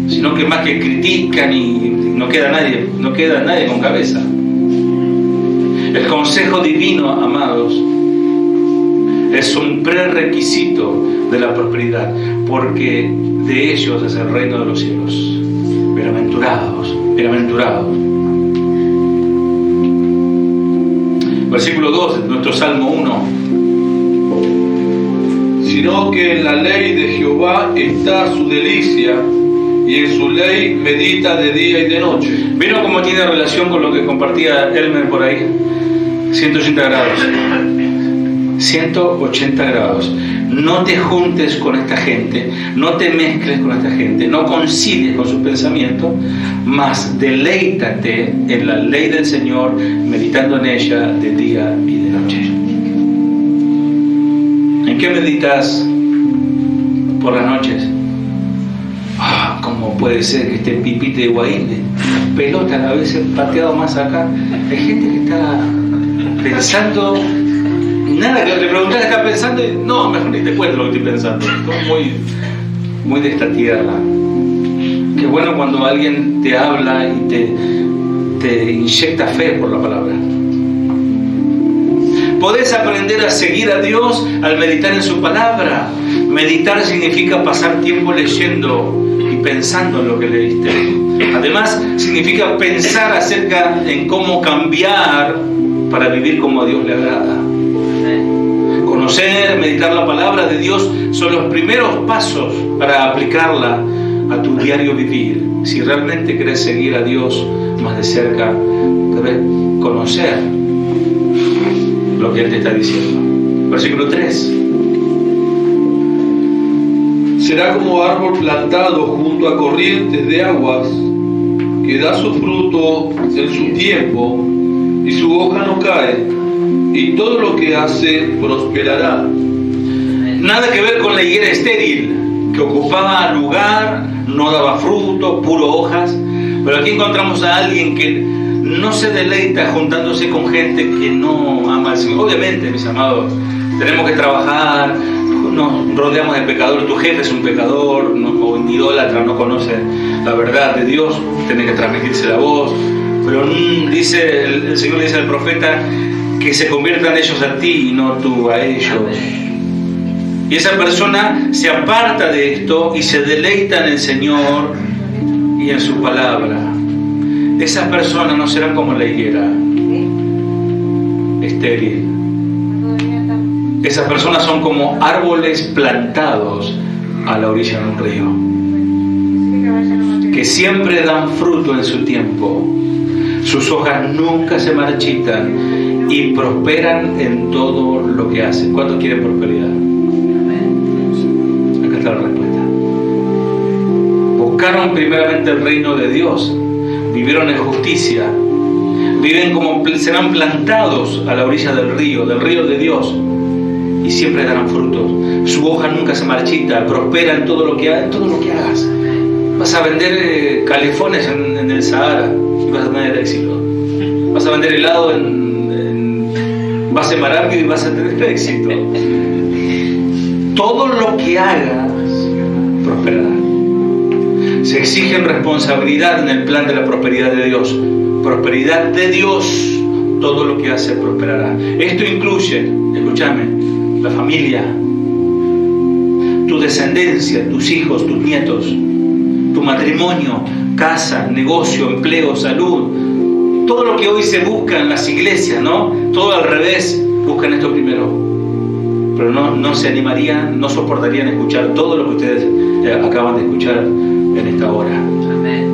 sino que más que critican y no queda nadie con cabeza. El consejo divino, amados, es un prerequisito de la prosperidad, porque de ellos es el reino de los cielos. Bienaventurados, bienaventurados. Versículo 2 de nuestro Salmo 1. Sino que en la ley de Jehová está su delicia, y en su ley medita de día y de noche. ¿Vieron cómo tiene relación con lo que compartía Elmer por ahí? 180 grados. 180 grados. No te juntes con esta gente, no te mezcles con esta gente, no concilies con sus pensamientos, mas deleítate en la ley del Señor, meditando en ella de día y de noche. ¿En qué meditas por las noches? ¿Cómo puede ser que este pipite de Guaín, pelota a veces pateado más acá? Hay gente que está pensando nada, que le preguntás qué está pensando y no, mejor ni te cuento lo que estoy pensando. Muy de esta tierra. Qué bueno cuando alguien te habla y te inyecta fe por la palabra. Podés aprender a seguir a Dios al meditar en su palabra. Meditar significa pasar tiempo leyendo y pensando en lo que leíste. Además, significa pensar acerca en cómo cambiar para vivir como a Dios le agrada. Conocer, meditar la palabra de Dios son los primeros pasos para aplicarla a tu diario vivir. Si realmente querés seguir a Dios más de cerca, debes conocer lo que Él te está diciendo. Versículo 3. Será como árbol plantado junto a corrientes de aguas, que da su fruto en su tiempo, y su hoja no cae, y todo lo que hace prosperará. Nada que ver con la higuera estéril, que ocupaba lugar, no daba fruto, puro hojas. Pero aquí encontramos a alguien que no se deleita juntándose con gente que no ama al Señor. Obviamente, mis amados, tenemos que trabajar, nos rodeamos de pecadores. Tu jefe es un pecador, o un idólatra, no conoce la verdad de Dios, tenés que transmitírsela a vos. Pero dice el Señor le dice al profeta que se conviertan ellos a ti y no tú a ellos. Y esa persona se aparta de esto y se deleita en el Señor y en su palabra. Esas personas no serán como la higuera estéril. Esas personas son como árboles plantados a la orilla de un río, que siempre dan fruto en su tiempo. Sus hojas nunca se marchitan y prosperan en todo lo que hacen. ¿Cuántos quieren prosperidad? Acá está la respuesta. Buscaron primeramente el reino de Dios, vivieron en justicia, viven como serán plantados a la orilla del río de Dios, y siempre darán frutos. Su hoja nunca se marchita, prospera en todo lo que hagas. Vas a vender calefones en el Sahara y vas a tener éxito. Vas a vender helado en base Marambio y vas a tener éxito. Todo lo que hagas prosperará. Se exige responsabilidad en el plan de la prosperidad de Dios. Prosperidad de Dios, todo lo que hace prosperará. Esto incluye, escúchame, la familia, tu descendencia, tus hijos, tus nietos, tu matrimonio, casa, negocio, empleo, salud, todo lo que hoy se busca en las iglesias, ¿no? Todo al revés, buscan esto primero. Pero no se animarían, no soportarían escuchar todo lo que ustedes acaban de escuchar en esta hora. Amén.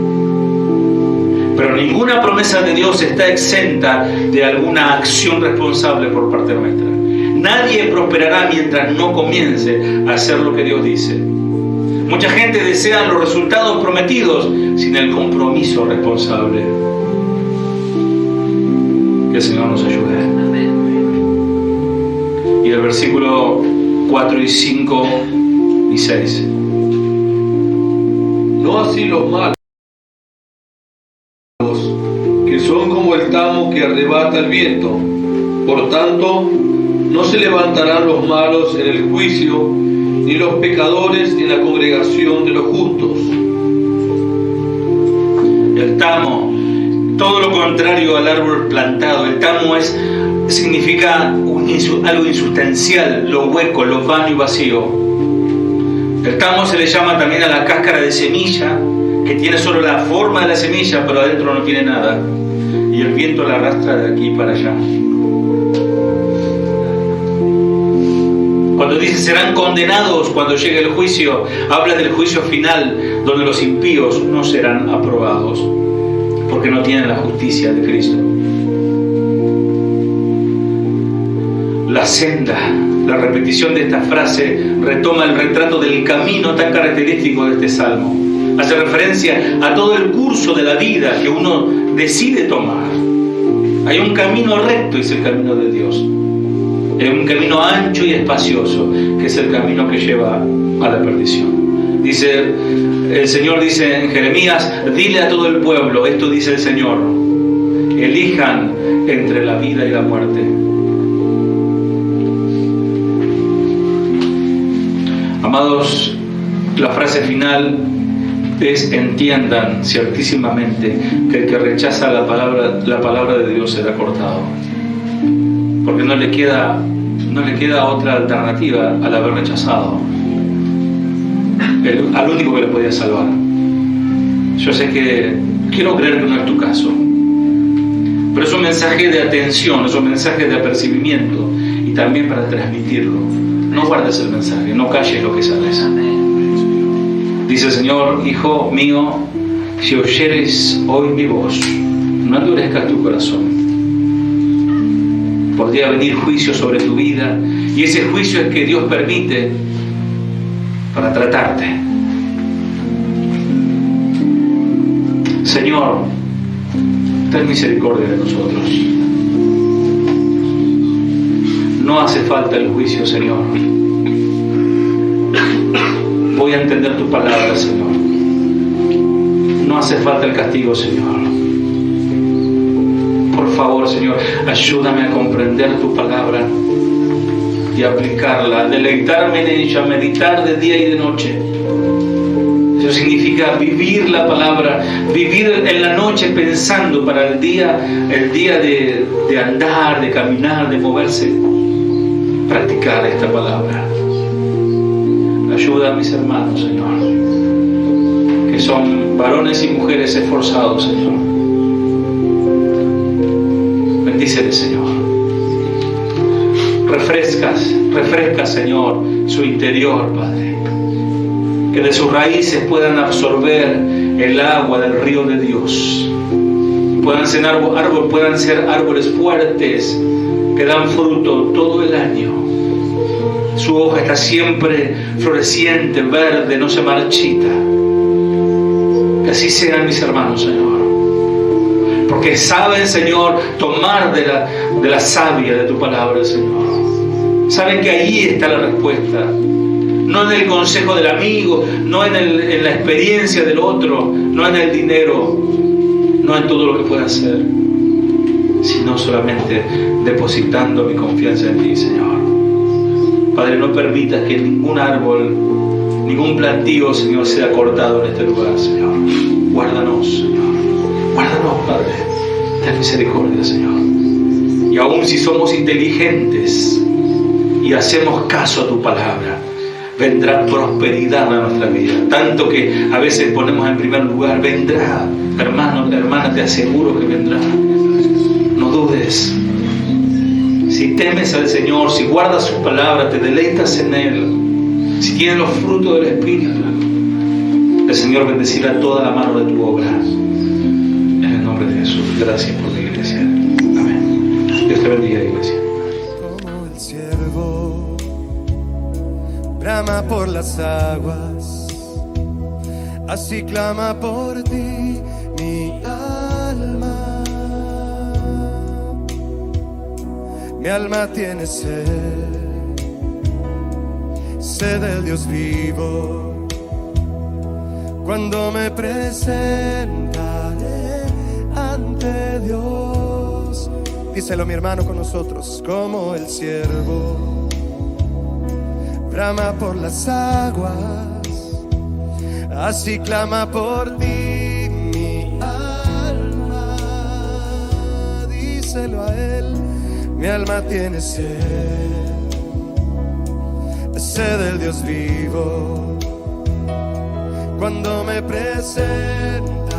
Pero ninguna promesa de Dios está exenta de alguna acción responsable por parte nuestra. Nadie prosperará mientras no comience a hacer lo que Dios dice. Mucha gente desea los resultados prometidos sin el compromiso responsable. Que el Señor nos ayude. Amén. Y el versículo 4 y 5 y 6. No así los malos, que son como el tamo que arrebata el viento. Por tanto, no se levantarán los malos en el juicio, ni los pecadores en la congregación de los justos. El tamo, todo lo contrario al árbol plantado. El tamo significa algo insustancial, lo hueco, lo vano y vacío. El tamo se le llama también a la cáscara de semilla, que tiene solo la forma de la semilla, pero adentro no tiene nada. Y el viento la arrastra de aquí para allá. Cuando dice serán condenados cuando llegue el juicio, habla del juicio final, donde los impíos no serán aprobados, porque no tienen la justicia de Cristo. La senda, la repetición de esta frase retoma el retrato del camino tan característico de este salmo. Hace referencia a todo el curso de la vida que uno decide tomar. Hay un camino recto y es el camino de Dios. Hay un camino ancho y espacioso que es el camino que lleva a la perdición. Dice, el Señor dice en Jeremías, dile a todo el pueblo, esto dice el Señor, elijan entre la vida y la muerte. Amados, la frase final es: entiendan ciertísimamente que el que rechaza la palabra de Dios será cortado, porque no le queda otra alternativa al haber rechazado al único que le podía salvar. Yo sé que quiero creer que no es tu caso, pero es un mensaje de atención, es un mensaje de apercibimiento y también para transmitirlo. No guardes el mensaje, no calles lo que sabes. Dice el Señor: hijo mío, si oyeres hoy mi voz, no endurezcas tu corazón. Podría venir juicio sobre tu vida, y ese juicio es que Dios permite para tratarte. Señor, ten misericordia de nosotros. No hace falta el juicio, Señor. Voy a entender tu palabra, Señor. No hace falta el castigo, Señor. Por favor, Señor, ayúdame a comprender tu palabra y aplicarla, a deleitarme en ella, a meditar de día y de noche. Eso significa vivir la palabra, vivir en la noche pensando para el día de andar, de caminar, de moverse, practicar esta palabra. Ayuda a mis hermanos, Señor, que son varones y mujeres esforzados, Señor. Bendíceles, Señor. Refresca, Señor, su interior, Padre. Que de sus raíces puedan absorber el agua del río de Dios. Puedan ser árboles fuertes que dan fruto todo el año. Su hoja está siempre floreciente, verde, no se marchita. Que así sean mis hermanos, Señor. Porque saben, Señor, tomar de la savia de tu palabra, Señor. Saben que ahí está la respuesta. No en el consejo del amigo, no en la experiencia del otro, no en el dinero, no en todo lo que pueda hacer, sino solamente depositando mi confianza en ti, Señor. Padre, no permitas que ningún árbol, ningún plantío, Señor, sea cortado en este lugar, Señor. Guárdanos, Señor. Guárdanos, Padre. Ten misericordia, Señor. Y aun si somos inteligentes y hacemos caso a tu palabra, vendrá prosperidad a nuestra vida. Tanto que a veces ponemos en primer lugar, vendrá. Hermano, hermana, te aseguro que vendrá. No dudes. Si temes al Señor, si guardas su palabra, te deleitas en Él, si tienes los frutos del Espíritu, el Señor bendecirá toda la mano de tu obra. En el nombre de Jesús. Gracias por la iglesia. Amén. Dios te bendiga, iglesia. Como el ciervo brama por las aguas, así clama por ti mi alma. Mi alma tiene sed del Dios vivo. Cuando me presentaré ante Dios, díselo mi hermano con nosotros. Como el ciervo brama por las aguas, así clama por ti mi alma. Díselo a Él. Mi alma tiene sed del Dios vivo. Cuando me presento